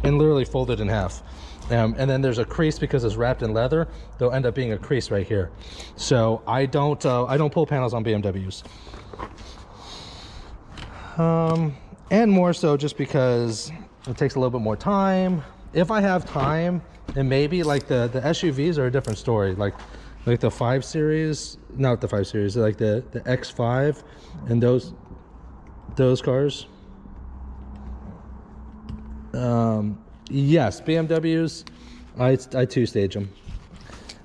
and literally fold it in half. And then there's a crease because it's wrapped in leather. There'll end up being a crease right here. So I don't pull panels on BMWs. And more so just because it takes a little bit more time. If I have time, and maybe like the SUVs are a different story. Like the 5 Series, not the 5 Series, like the X5 and those cars. Yes, BMWs, I two-stage them.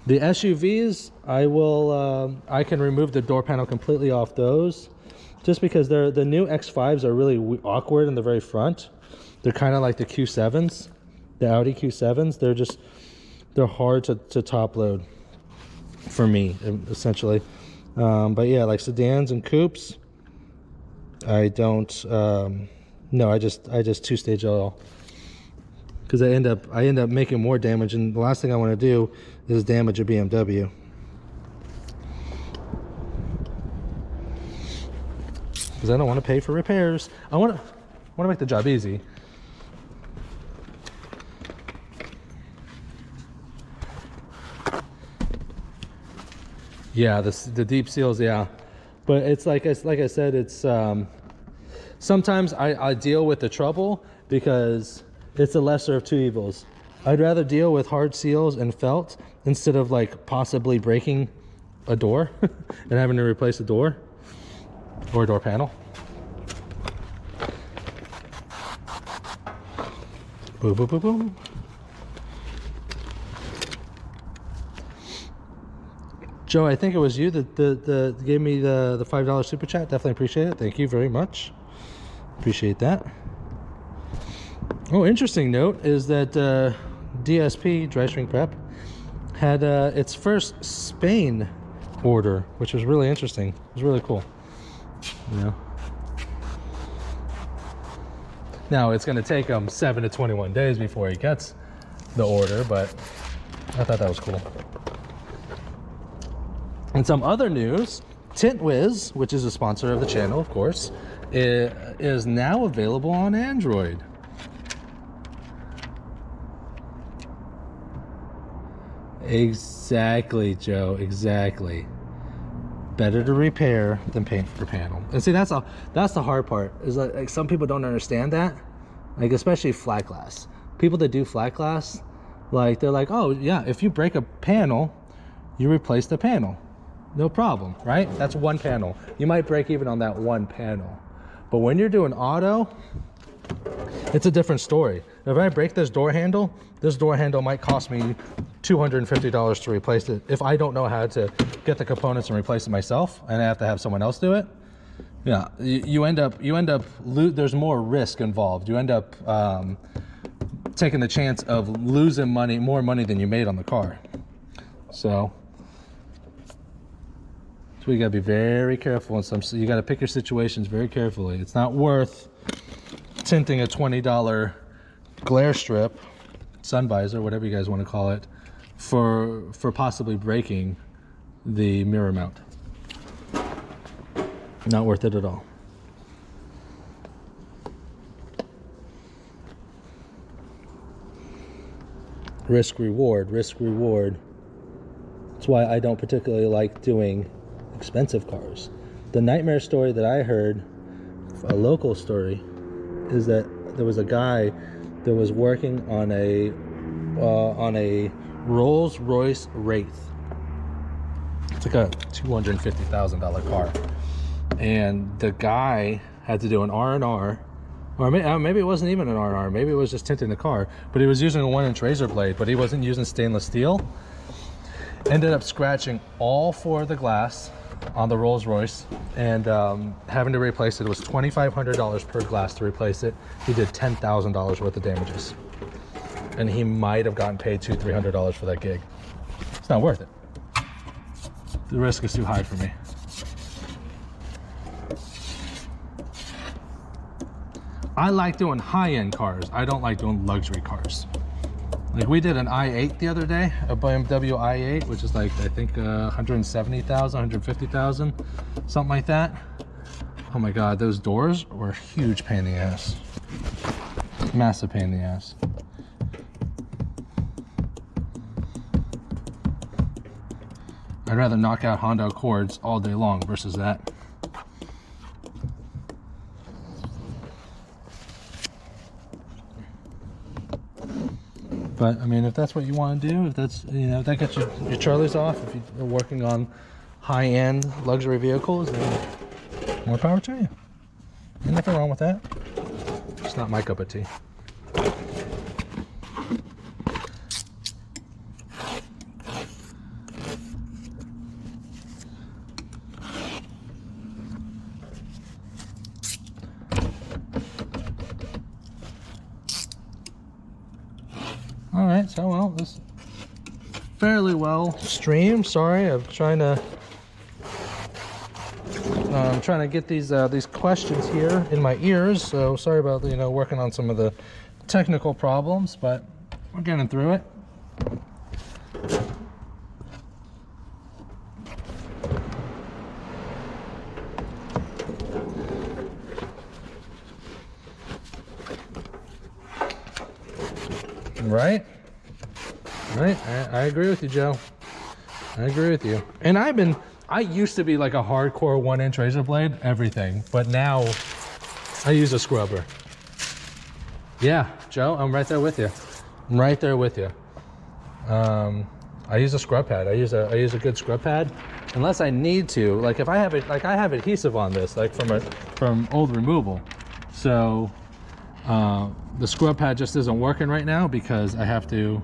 The SUVs, I can remove the door panel completely off those, just because the new X5s are really awkward in the very front. They're kind of like the Q7s, the Audi Q7s. They're hard to top load for me, essentially. But yeah, like sedans and coupes, I don't. No, I just two-stage it all. Because I end up making more damage, and the last thing I want to do is damage a BMW. Because I don't want to pay for repairs. I want to make the job easy. Yeah, the deep seals, yeah. But it's like I said, it's sometimes I deal with the trouble because it's the lesser of two evils. I'd rather deal with hard seals and felt instead of like possibly breaking a door and having to replace a door or a door panel. Boom, boom, boom, boom. Joe, I think it was you that gave me the $5 super chat. Definitely appreciate it. Thank you very much. Appreciate that. Oh, interesting note is that DSP, Dry Shrink Prep, had its first Spain order, which was really interesting. It was really cool. You know. Now, it's going to take him 7 to 21 days before he gets the order, but I thought that was cool. And some other news, Tint Wiz, which is a sponsor of the channel, of course, is now available on Android. Exactly, Joe, exactly. Better to repair than paint for panel. And see, that's the hard part, is like some people don't understand that, like especially flat glass. People that do flat glass, like they're like, oh yeah, if you break a panel, you replace the panel. No problem, right? That's one panel. You might break even on that one panel. But when you're doing auto, it's a different story. If I break this door handle might cost me $250 to replace it. If I don't know how to get the components and replace it myself, and I have to have someone else do it, yeah, you end up there's more risk involved. You end up taking the chance of losing more money than you made on the car. So we gotta be very careful in some. You gotta pick your situations very carefully. It's not worth tinting a $20 glare strip, sun visor, whatever you guys want to call it, for possibly breaking the mirror mount. Not worth it at all. Risk reward, risk reward. That's why I don't particularly like doing expensive cars. The nightmare story that I heard, a local story, is that there was a guy that was working on a Rolls-Royce Wraith. It's like a $250,000 car, and the guy had to do an R&R, or maybe it wasn't even an R&R, maybe it was just tinting the car, but he was using a 1-inch razor blade, but he wasn't using stainless steel. Ended up scratching all 4 of the glass on the Rolls Royce, and having to replace it. It was $2,500 per glass to replace it. He did $10,000 worth of damages, and he might have gotten paid $200-300 for that gig. It's not worth it. The risk is too high for me. I like doing high-end cars. I don't like doing luxury cars. Like we did an i8 the other day, a BMW i8, which is like, I think 170,000, 150,000, something like that. Oh my God, those doors were a huge pain in the ass. Massive pain in the ass. I'd rather knock out Honda Accords all day long versus that. But I mean, if that's what you want to do, if that's, you know, if that gets your Charlies off, if you're working on high-end luxury vehicles, then more power to you. Ain't nothing wrong with that. It's not my cup of tea. All right, so well, this fairly well streamed. Sorry, I'm trying to get these questions here in my ears. So sorry about, you know, working on some of the technical problems, but we're getting through it. Right? I agree with you, Joe. I agree with you. And I used to be like a hardcore 1-inch razor blade, everything, but now I use a scrubber. Yeah, Joe, I'm right there with you. I'm right there with you. I use a scrub pad. I use a good scrub pad, unless I need to. Like if I have it, like I have adhesive on this, like from old removal. So the scrub pad just isn't working right now because I have to,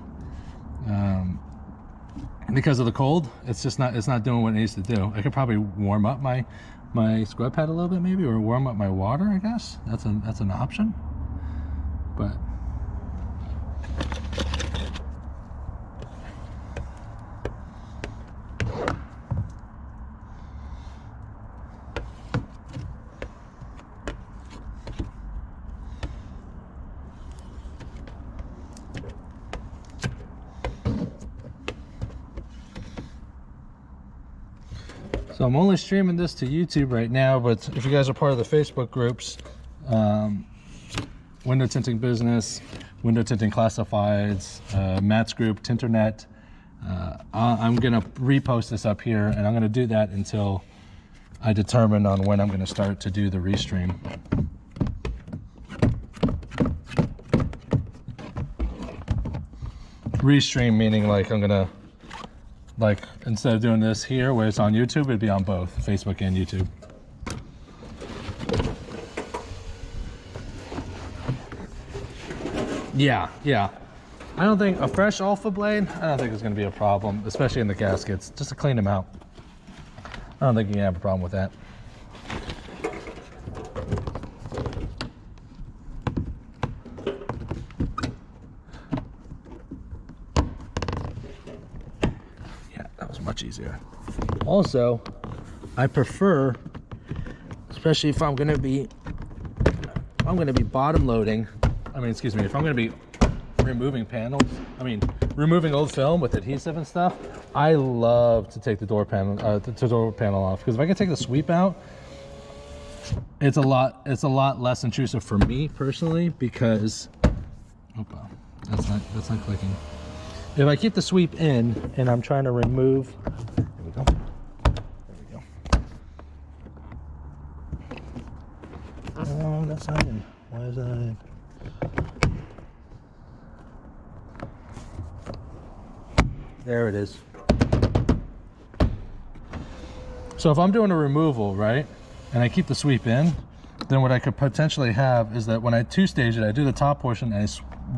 because of the cold. It's not doing what it needs to do. I could probably warm up my scrub pad a little bit, maybe, or warm up my water. I guess that's an option. But so I'm only streaming this to YouTube right now, but if you guys are part of the Facebook groups, Window Tinting Business, Window Tinting Classifieds, Matt's group, Tinternet, I'm gonna repost this up here, and I'm gonna do that until I determine on when I'm gonna start to do the restream. Restream meaning like I'm gonna, like, instead of doing this here where it's on YouTube, it'd be on both Facebook and YouTube. Yeah. I don't think a fresh alpha blade, I don't think it's gonna be a problem, especially in the gaskets, just to clean them out. I don't think you can have a problem with that. easier. Also, I prefer, especially if I'm gonna be bottom loading, if I'm gonna be removing panels, removing old film with adhesive and stuff, I love to take the door panel off, because if I can take the sweep out, it's a lot less intrusive for me personally, because that's not clicking. If I keep the sweep in and I'm trying to remove, there we go. Oh, that's not in. Why is that not in? There it is. So if I'm doing a removal, right, and I keep the sweep in, then what I could potentially have is that when I two-stage it, I do the top portion and I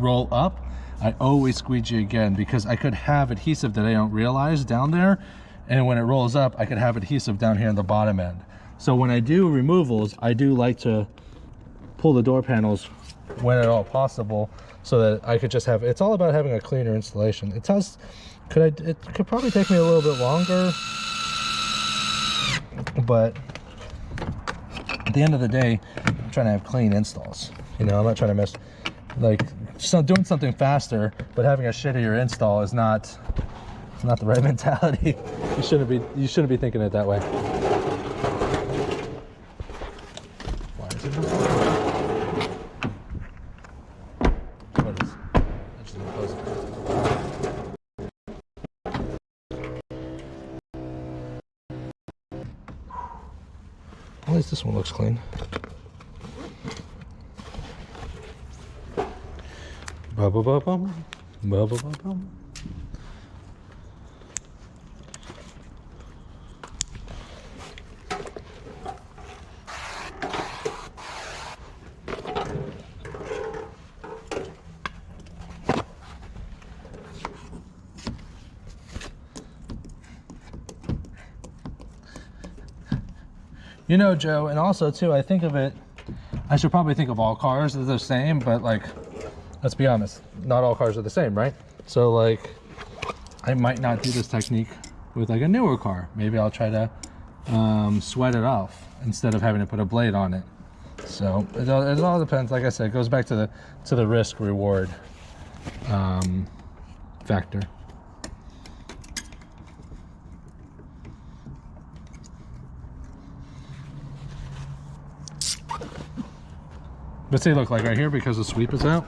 roll up, I always squeegee again, because I could have adhesive that I don't realize down there, and when it rolls up, I could have adhesive down here in the bottom end. So when I do removals, I do like to pull the door panels when at all possible, so that I could just have, it's all about having a cleaner installation. It could probably take me a little bit longer, but at the end of the day, I'm trying to have clean installs. You know, I'm not trying to mess, like, doing something faster, but having a shittier install is not the right mentality. You shouldn't be thinking it that way. Why is it not? What is? I just didn't close it. At least this one looks clean. Ba-ba-ba-bum. Ba-ba-ba-bum. You know, Joe, and also too, I think of it, I should probably think of all cars as the same, but like, let's be honest, not all cars are the same, right? So like, I might not do this technique with like a newer car. Maybe I'll try to sweat it off instead of having to put a blade on it. So it all depends. Like I said, it goes back to the risk reward factor. But see, look, like right here, because the sweep is out,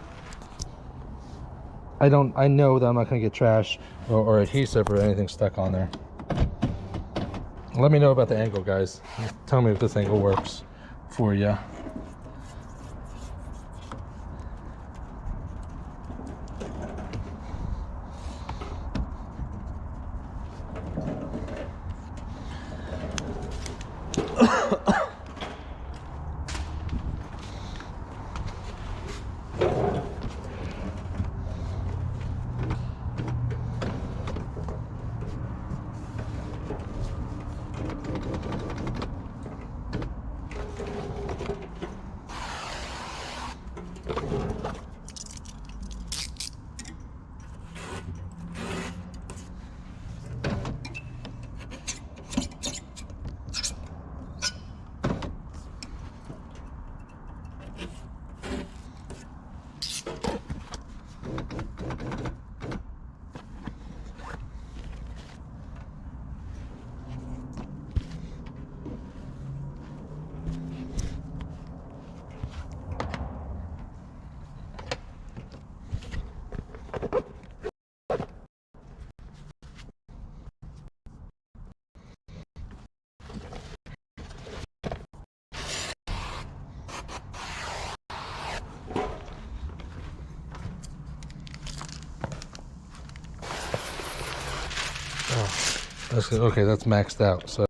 I know that I'm not gonna get trash or adhesive or anything stuck on there. Let me know about the angle, guys. Tell me if this angle works for you. Okay, that's maxed out. So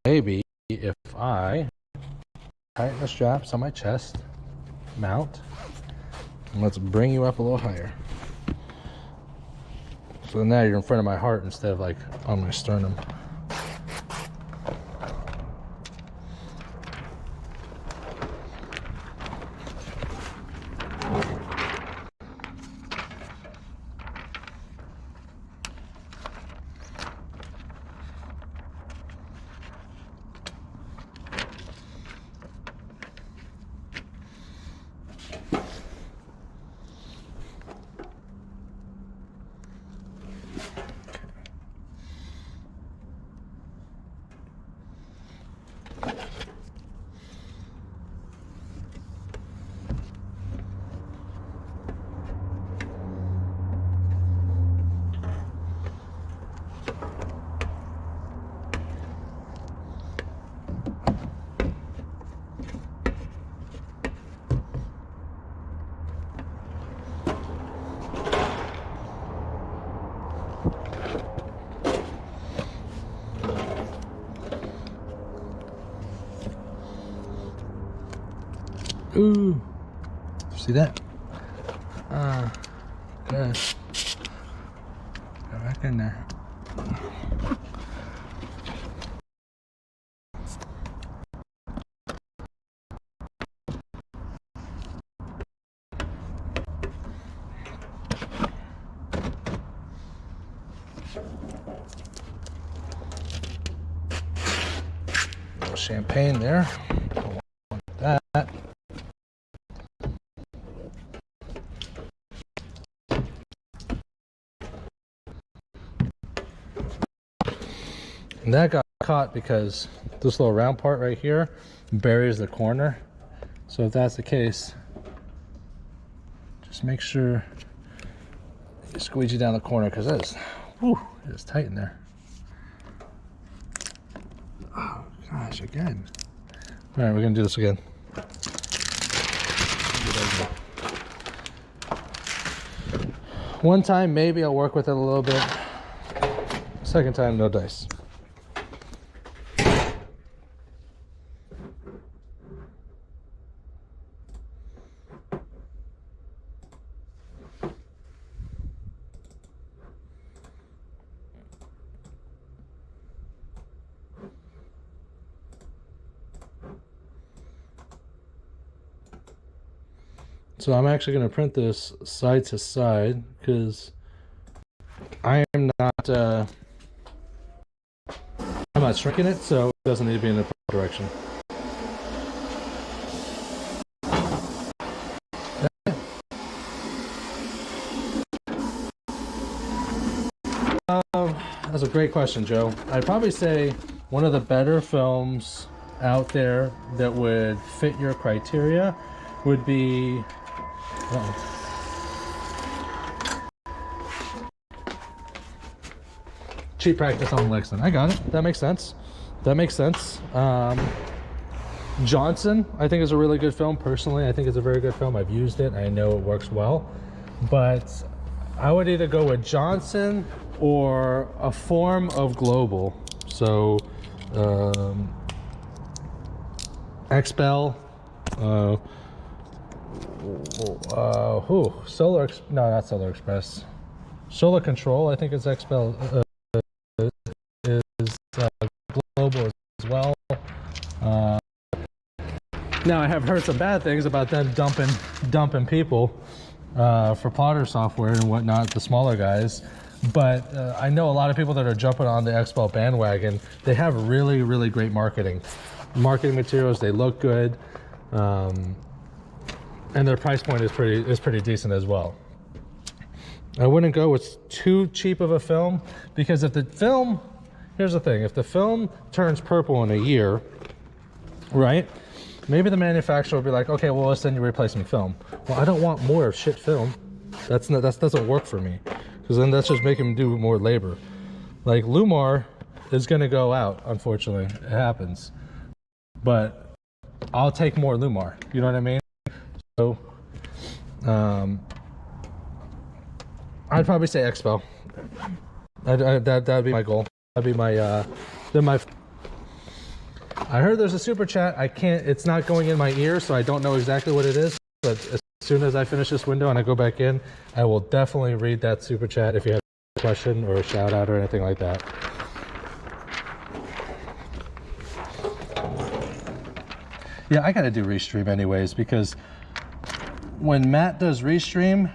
maybe if I tighten the straps on my chest, mount, and let's bring you up a little higher. So now you're in front of my heart instead of like on my sternum. Ooh, see that? Good. Go back in there. Little champagne there. Don't want that. And that got caught because this little round part right here buries the corner. So if that's the case, just make sure you squeegee down the corner, because that is, whew, it's tight in there. Oh gosh, again. All right, we're gonna do this again. One time, maybe I'll work with it a little bit. Second time, no dice. So I'm actually going to print this side to side because I am not I'm not shrinking it, so it doesn't need to be in the direction. That's a great question, Joe. I'd probably say one of the better films out there that would fit your criteria would be cheap practice on Lexington. I got it. That makes sense. That makes sense. Johnson, I think, is a really good film. Personally, I think it's a very good film. I've used it. I know it works well. But I would either go with Johnson or a form of Global. So, Expel. Solar, no, not Solar Express. Solar Control, I think it's Expel, is Global as well. Now I have heard some bad things about them dumping people for plotter software and whatnot, the smaller guys. But I know a lot of people that are jumping on the Expel bandwagon. They have really, really great marketing materials. They look good. And their price point is pretty decent as well. I wouldn't go with too cheap of a film, because if the film, here's the thing, if the film turns purple in a year, right? Maybe the manufacturer will be like, okay, well, let's send you replacement film. Well, I don't want more shit film. That doesn't work for me, because then that's just making them do more labor. Like Lumar is going to go out, unfortunately. It happens. But I'll take more Lumar. You know what I mean? So, I'd probably say Expel. That'd be my goal. That'd be my, I heard there's a super chat. It's not going in my ear, so I don't know exactly what it is. But as soon as I finish this window and I go back in, I will definitely read that super chat if you have a question or a shout out or anything like that. Yeah, I gotta do Restream anyways, because when Matt does Restream,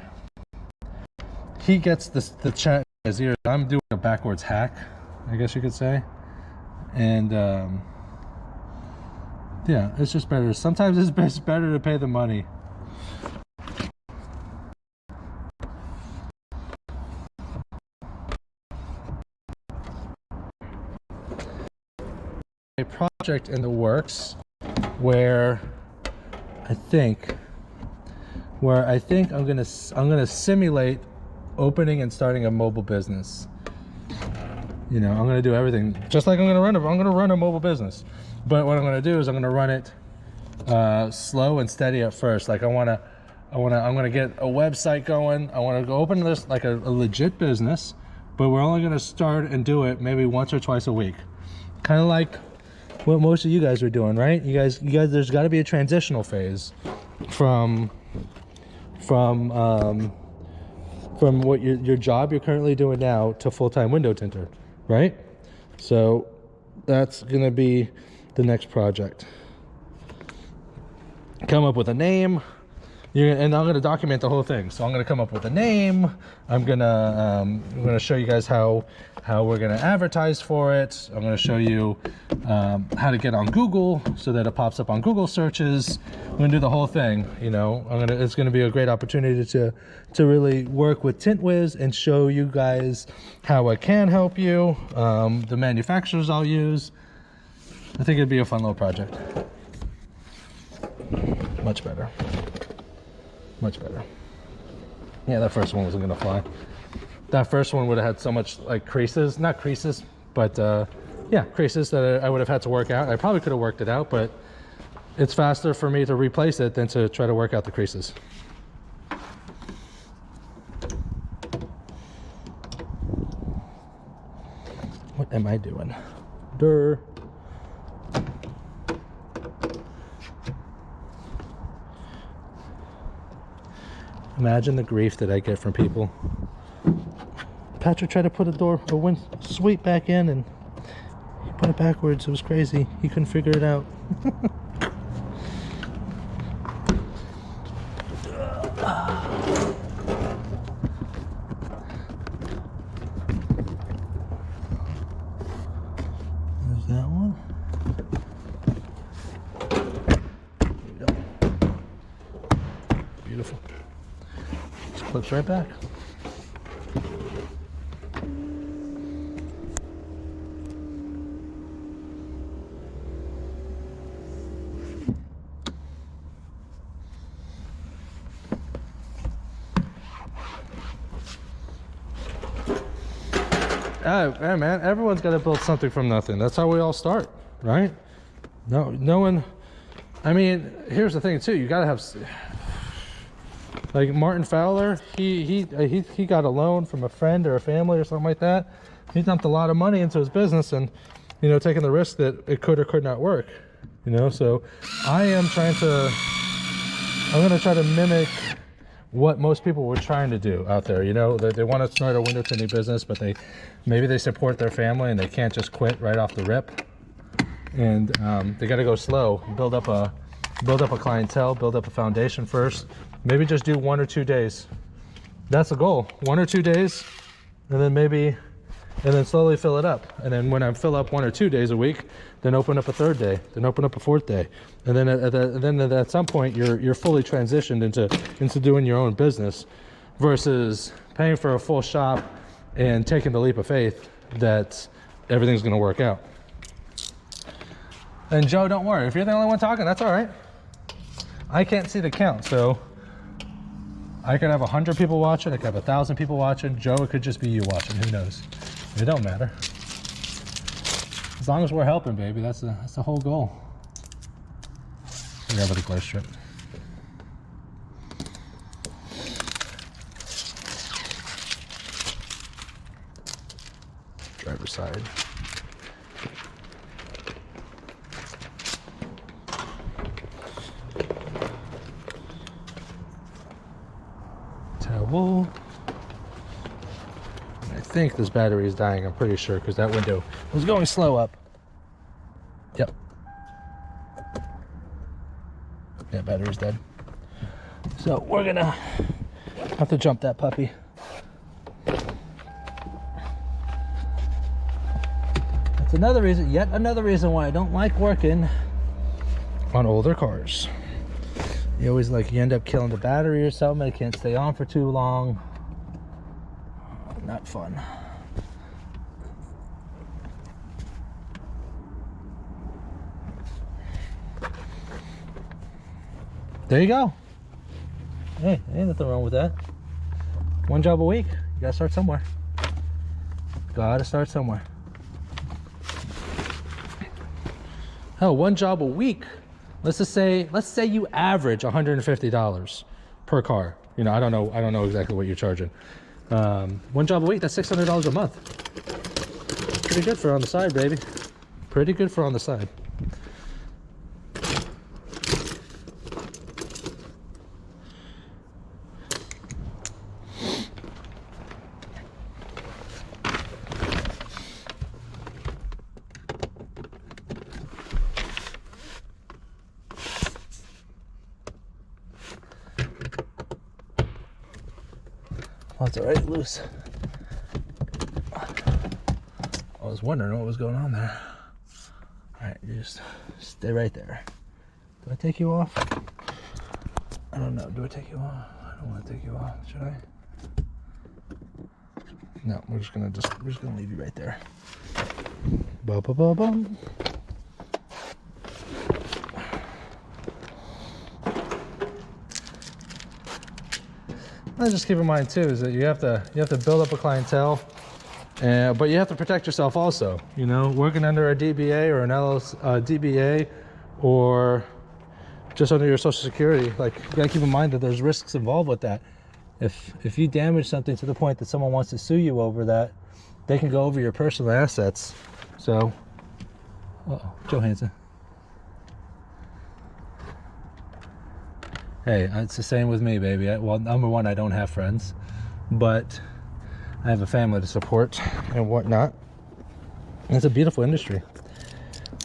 he gets the chat in his ear. I'm doing a backwards hack, I guess you could say. And yeah, it's just better. Sometimes it's better to pay the money. A project in the works where I think I'm gonna simulate opening and starting a mobile business. You know, I'm gonna do everything just like I'm gonna run a mobile business. But what I'm gonna do is I'm gonna run it slow and steady at first. Like I'm gonna get a website going. I want to go open this like a legit business, but we're only gonna start and do it maybe once or twice a week. Kind of like what most of you guys are doing, right? You guys, there's got to be a transitional phase. from what your job you're currently doing now to full-time window tinter, right? So that's gonna be the next project. Come up with a name. And I'm going to document the whole thing. So I'm going to come up with a name. I'm going to show you guys how we're going to advertise for it. I'm going to show you how to get on Google so that it pops up on Google searches. I'm going to do the whole thing. You know, it's going to be a great opportunity to really work with Tint Wiz and show you guys how it can help you. The manufacturers I'll use. I think it'd be a fun little project. Much better. Much better. Yeah, that first one wasn't gonna fly. That first one would have had so much like creases, not creases, but yeah, creases that I would have had to work out. I probably could have worked it out, but it's faster for me to replace it than to try to work out the creases. What am I doing? Durr. Imagine the grief that I get from people. Patrick tried to put a wind sweep back in and he put it backwards. It was crazy. He couldn't figure it out. There's that one. There we go. Beautiful. Clips right back. Hey man, everyone's got to build something from nothing. That's how we all start, right? No one. I mean, here's the thing too. You got to have. Like Martin Fowler, he got a loan from a friend or a family or something like that. He dumped a lot of money into his business and, you know, taking the risk that it could or could not work, you know. So I'm going to try to mimic what most people were trying to do out there. You know, they want to start a window tinting business, but maybe they support their family and they can't just quit right off the rip. And they got to go slow, build up a clientele, build up a foundation first. Maybe just do 1 or 2 days. That's the goal. 1 or 2 days, and then slowly fill it up. And then when I fill up 1 or 2 days a week, then open up a 3rd day, then open up a 4th day, and then at some point you're fully transitioned into doing your own business, versus paying for a full shop and taking the leap of faith that everything's going to work out. And Joe, don't worry. If you're the only one talking, that's all right. I can't see the count, so I could have 100 people watching, I could have 1,000 people watching. Joe, it could just be you watching, who knows? It don't matter. As long as we're helping, baby, that's the whole goal. Grab the glare strip. Driver's side. Towel. I think this battery is dying, I'm pretty sure, because that window was going slow up. Yep. Yeah, battery's dead. So we're gonna have to jump that puppy. That's another reason, yet another reason why I don't like working on older cars. You always you end up killing the battery or something. It can't stay on for too long. Not fun. There you go. Hey, ain't nothing wrong with that. 1 job a week. You gotta start somewhere. Gotta start somewhere. Hell, 1 job a week. Let's say you average $150 per car. You know, I don't know exactly what you're charging. 1 job a week, that's $600 a month. Pretty good for on the side, baby. Pretty good for on the side. Oh, it's already loose. I was wondering what was going on there. All right, you just stay right there. Do I take you off? I don't know. Do I take you off? I don't want to take you off. Should I? No, we're just gonna leave you right there. Ba ba ba bum. Just keep in mind too is that you have to build up a clientele, but you have to protect yourself also. You know, working under a DBA or an DBA, or just under your Social Security, like you gotta keep in mind that there's risks involved with that. If you damage something to the point that someone wants to sue you over that, they can go over your personal assets. So, Joe Hansen. Hey, it's the same with me, baby. Well, number one, I don't have friends, but I have a family to support and whatnot. It's a beautiful industry.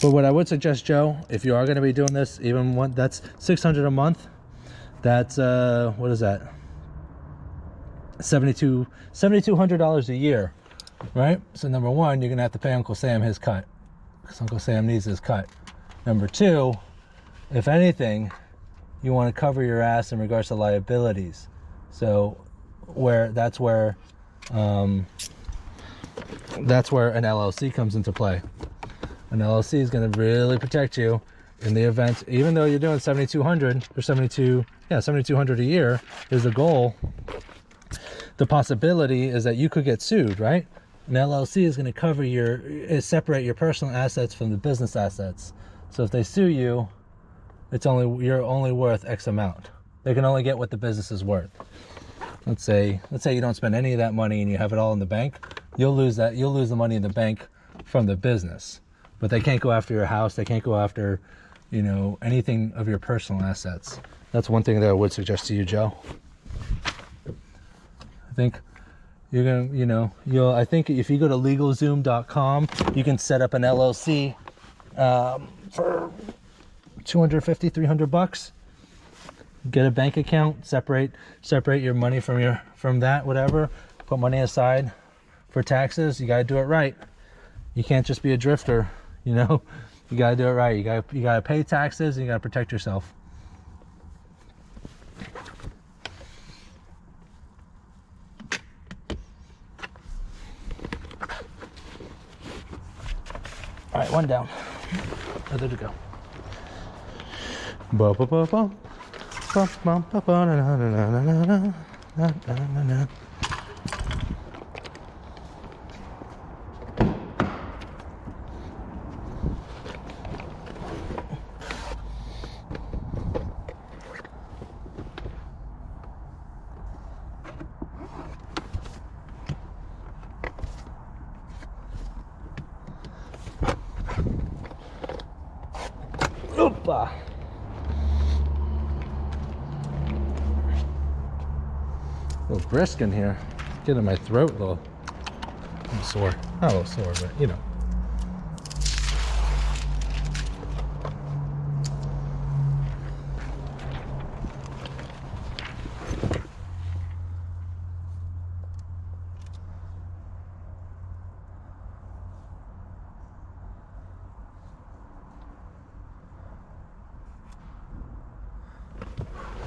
But what I would suggest, Joe, if you are going to be doing this, even one that's $600 a month, that's what is that? $7,200 a year, right? So number one, you're going to have to pay Uncle Sam his cut, because Uncle Sam needs his cut. Number two, if anything, you want to cover your ass in regards to liabilities. So that's where an LLC comes into play. An LLC is going to really protect you in the event, even though you're doing 7,200 or 7,200 a year is the goal. The possibility is that you could get sued, right? An LLC is going to cover separate your personal assets from the business assets. So if they sue you, you're only worth X amount. They can only get what the business is worth. Let's say you don't spend any of that money and you have it all in the bank. You'll lose that. You'll lose the money in the bank from the business. But they can't go after your house. They can't go after, you know, anything of your personal assets. That's one thing that I would suggest to you, Joe. I think you're gonna, you know, I think if you go to LegalZoom.com, you can set up an LLC for $250, $300. Get a bank account, separate your money from that, whatever. Put money aside for taxes. You gotta do it right. You can't just be a drifter, you know. You gotta do it right. You gotta pay taxes and you gotta protect yourself. All right, one down. Other to go. Ba ba ba ba. Ba ba ba ba na na na na na na na na. Opa. A little brisk in here. Getting my throat a little sore. Not a little sore, but you know.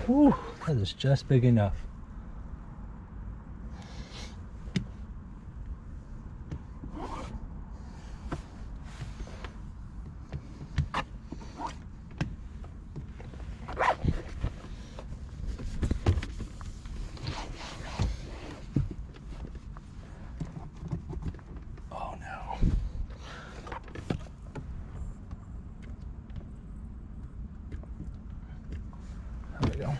Whew, that is just big enough. Oh no. There we go.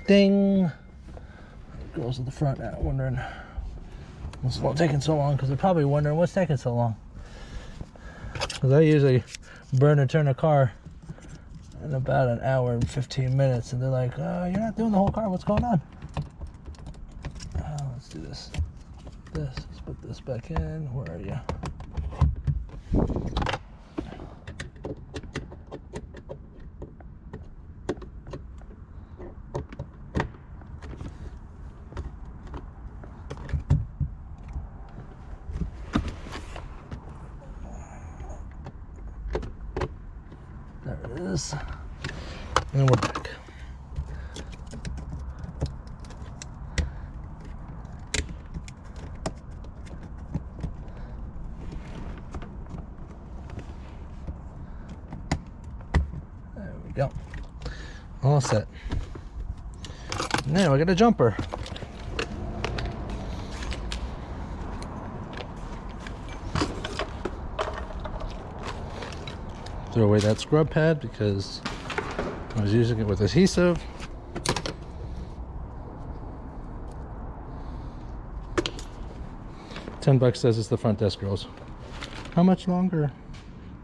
Ding! Girls at the front now wondering what's taking so long, because they're probably wondering what's taking so long. Because I usually burn and turn a car in about an hour and 15 minutes, and they're like, you're not doing the whole car, what's going on? Let's do this. Let's put this back in. Where are you? this. And we're back. There we go. All set. Now I got a jumper. Throw away that scrub pad because I was using it with adhesive. $10 says it's the front desk girls. How much longer?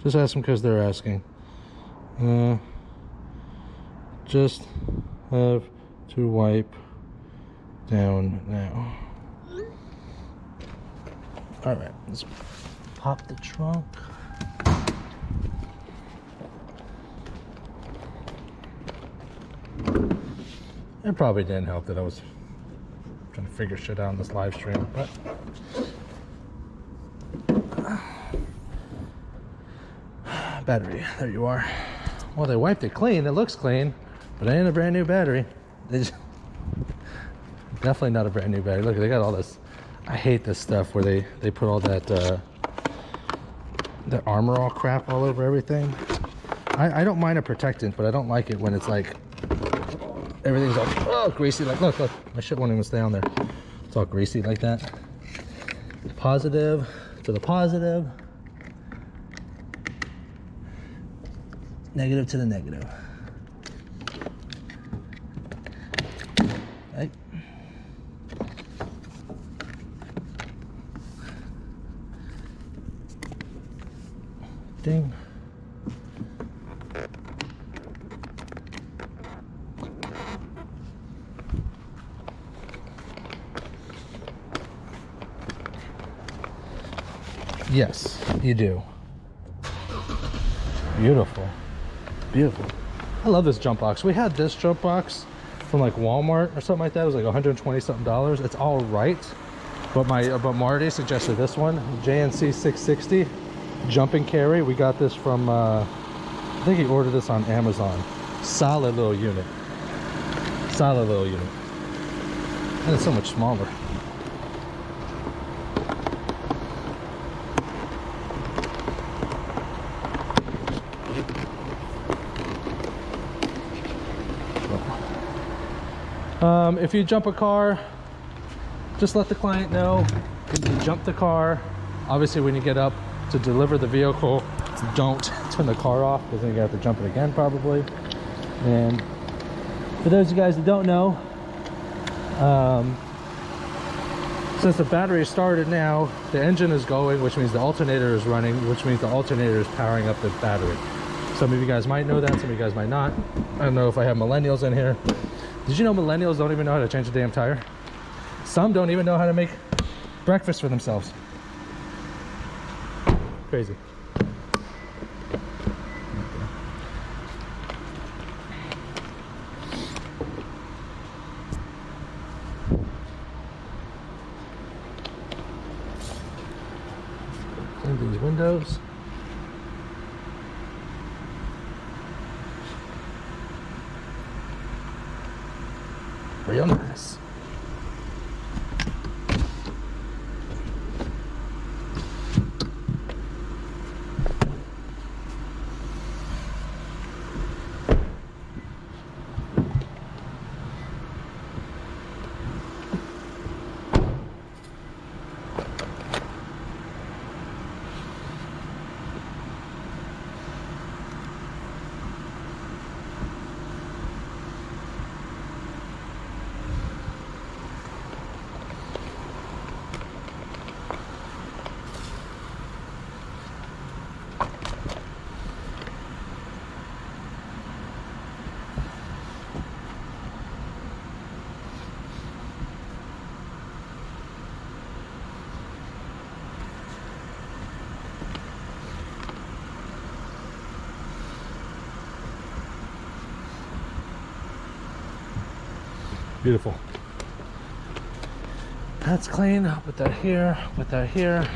Just ask them because they're asking. Just have to wipe down now. All right, let's pop the trunk. It probably didn't help that I was trying to figure shit out on this live stream, but battery, there you are. Well, they wiped it clean. It looks clean, but it ain't a brand new battery. Definitely not a brand new battery. Look, they got all this. I hate this stuff where they put all that armor all crap all over everything. I don't mind a protectant, but I don't like it when it's like everything's all greasy. Like, look, my shit won't even stay on there. It's all greasy like that. Positive to the positive. Negative to the negative. Right. Ding. Yes, you do. Beautiful. Beautiful. I love this jump box. We had this jump box from like Walmart or something like that. It was like 120 something dollars. It's all right, but Marty suggested this one, JNC 660 jump and carry. We got this from I think he ordered this on Amazon. Solid little unit. Solid little unit. And it's so much smaller. If you jump a car, just let the client know. If you jump the car, obviously when you get up to deliver the vehicle, don't turn the car off because then you have to jump it again probably. And for those of you guys that don't know, since the battery is started now, the engine is going, which means the alternator is running, which means the alternator is powering up the battery. Some of you guys might know that, some of you guys might not. I don't know if I have millennials in here. Did you know millennials don't even know how to change a damn tire? Some don't even know how to make breakfast for themselves. Crazy. Clean these windows. Real nice. Beautiful. That's clean. I'll put that here, put that here.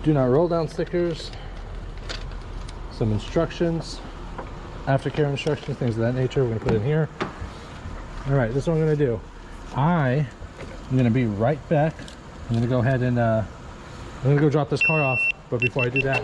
Do not roll down stickers. Some instructions. aftercare instructions, things of that nature. We're gonna put in here. All right, this is what I'm gonna do. I'm gonna be right back. I'm gonna go ahead and I'm gonna go drop this car off, but before I do that,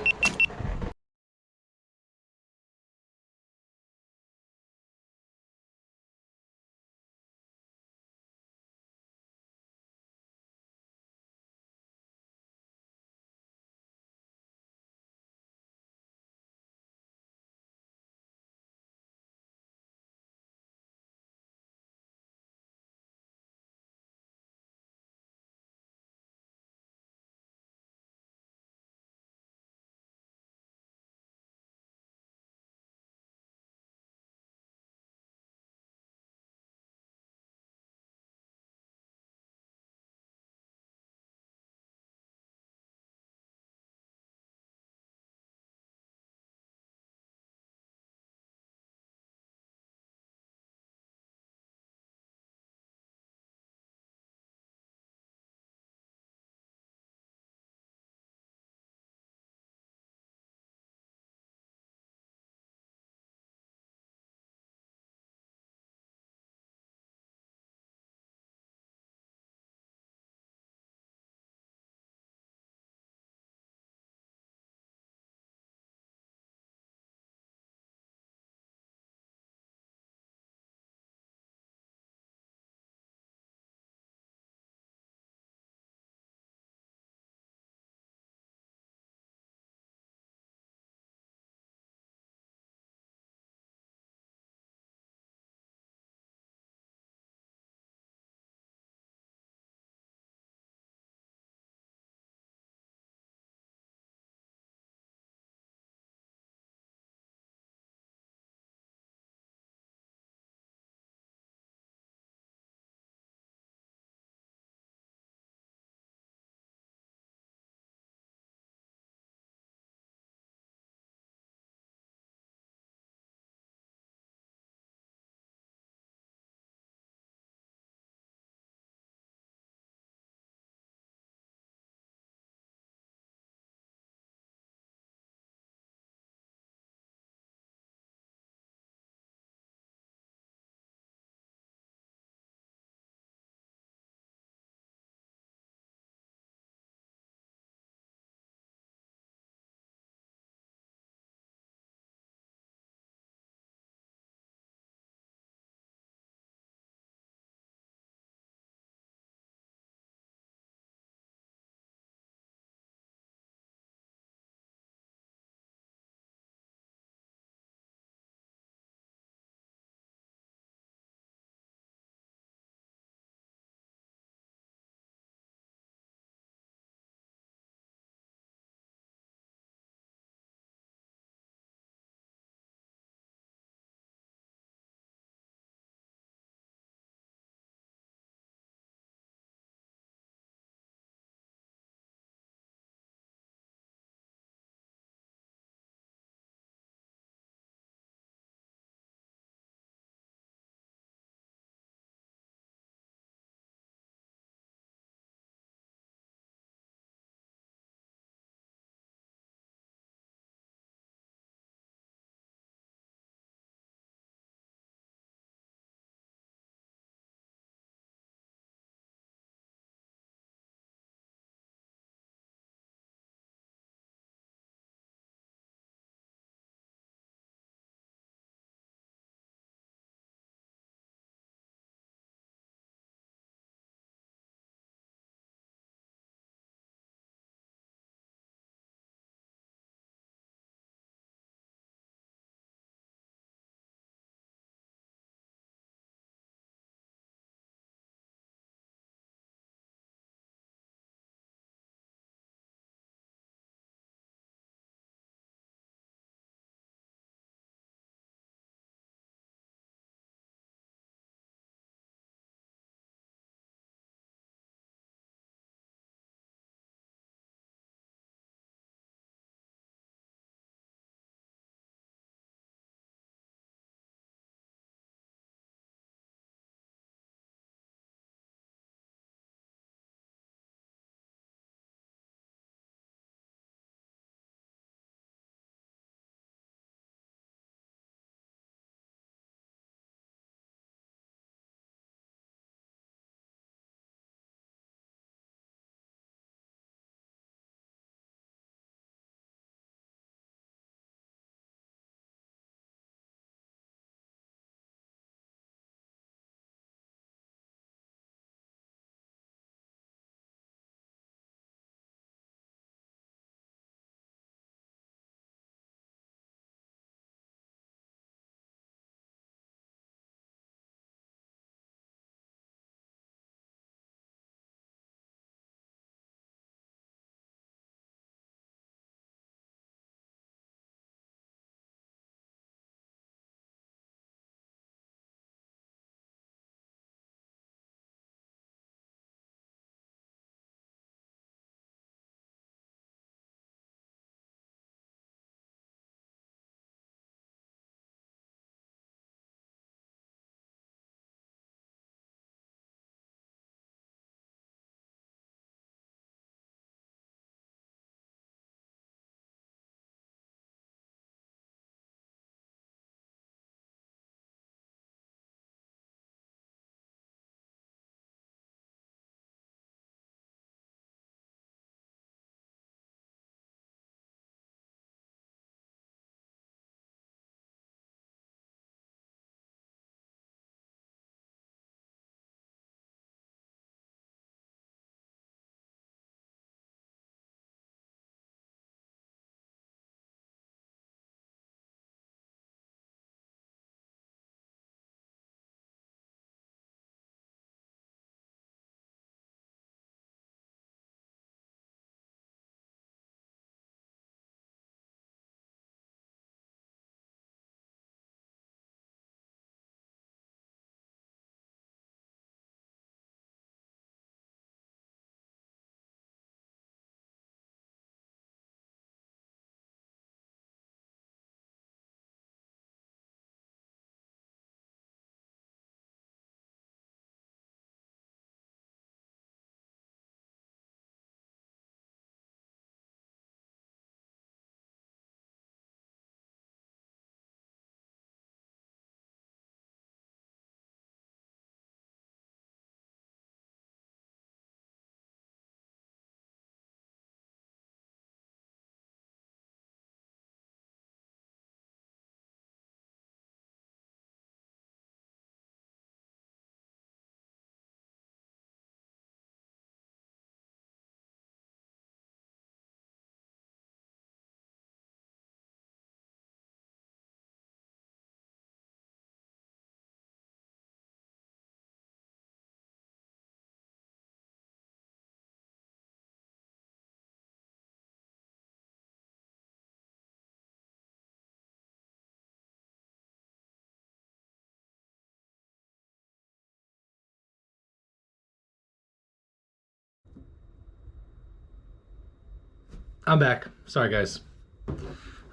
I'm back. Sorry, guys.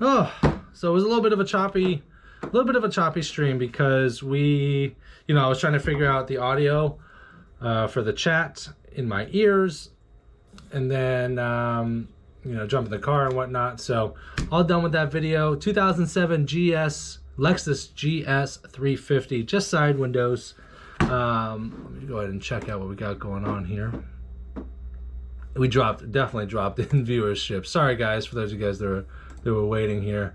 Oh, so it was a little bit of a choppy stream because I was trying to figure out the audio for the chat in my ears, and then jump in the car and whatnot. So all done with that video. 2007 GS Lexus GS 350, just side windows. Let me go ahead and check out what we got going on here. We definitely dropped in viewership. Sorry guys, for those of you guys that were waiting here.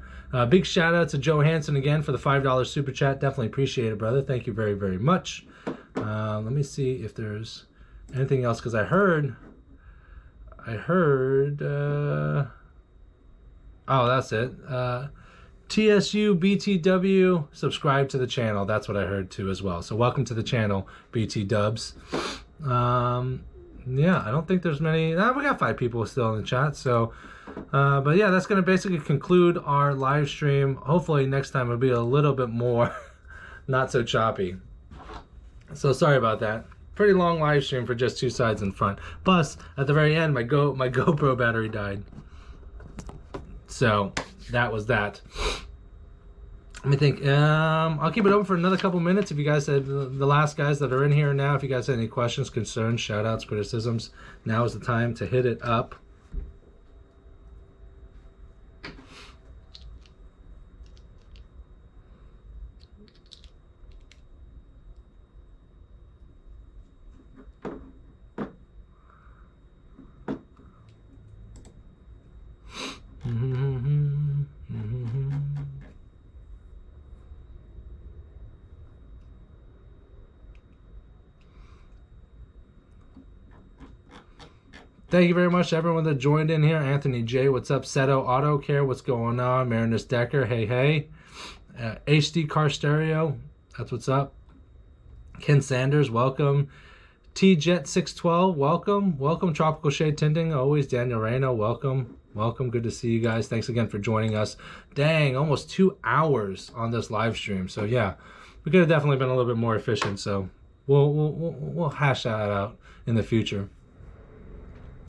Big shout out to Joe Hansen again for the $5 super chat. Definitely appreciate it, brother. Thank you very, very much. Let me see if there's anything else, because I heard oh, that's it. TSU BTW, subscribe to the channel. That's what I heard too as well. So welcome to the channel, BT Dubs. Yeah, I don't think there's many. We got 5 people still in the chat. So, but yeah, that's going to basically conclude our live stream. Hopefully next time it'll be a little bit more not so choppy. So sorry about that. Pretty long live stream for just 2 sides in front. Plus, at the very end, my GoPro battery died. So that was that. Let me think. I'll keep it open for another couple minutes. If you guys had the last guys that are in here now, if you guys had any questions, concerns, shout outs, criticisms, now is the time to hit it up. Thank you very much to everyone that joined in here. Anthony J, what's up? Seto Auto Care, what's going on? Marinus Decker, hey, hey. HD Car Stereo, that's what's up. Ken Sanders, welcome. T-Jet612, welcome. Welcome, Tropical Shade Tinting, always. Daniel Reno, welcome. Welcome, good to see you guys. Thanks again for joining us. Dang, almost 2 hours on this live stream. So yeah, we could have definitely been a little bit more efficient. So we'll hash that out in the future.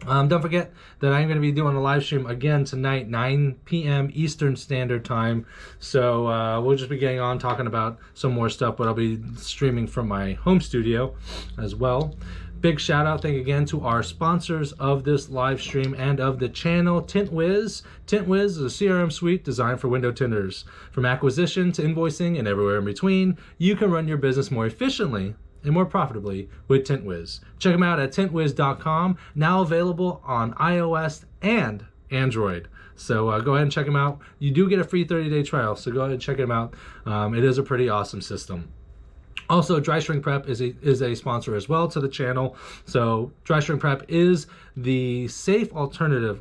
Don't forget that I'm going to be doing a live stream again tonight, 9 p.m. Eastern Standard Time. So we'll just be getting on talking about some more stuff, but I'll be streaming from my home studio as well. Big shout out, thank you again to our sponsors of this live stream and of the channel, Tint Wiz. Tint Wiz is a CRM suite designed for window tinters. From acquisition to invoicing and everywhere in between, you can run your business more efficiently and more profitably with Tint Wiz. Check them out at tintwiz.com, now available on iOS and Android. So go ahead and check them out. You do get a free 30-day trial, so go ahead and check them out. It is a pretty awesome system. Also, Dry Shrink Prep is a sponsor as well to the channel. So Dry Shrink Prep is the safer alternative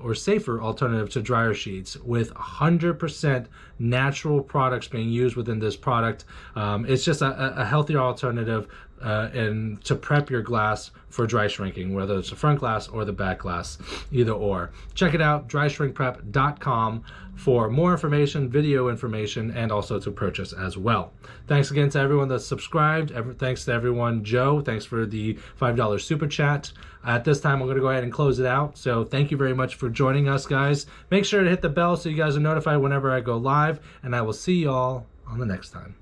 to dryer sheets, with 100% natural products being used within this product. It's just a healthier alternative and to prep your glass for dry shrinking, whether it's the front glass or the back glass, either or. Check it out, dryshrinkprep.com, for more information, video information, and also to purchase as well. Thanks again to everyone that subscribed. Thanks to everyone. Joe, thanks for the $5 super chat. At this time, I'm going to go ahead and close it out. So thank you very much for joining us, guys. Make sure to hit the bell so you guys are notified whenever I go live, and I will see y'all on the next time.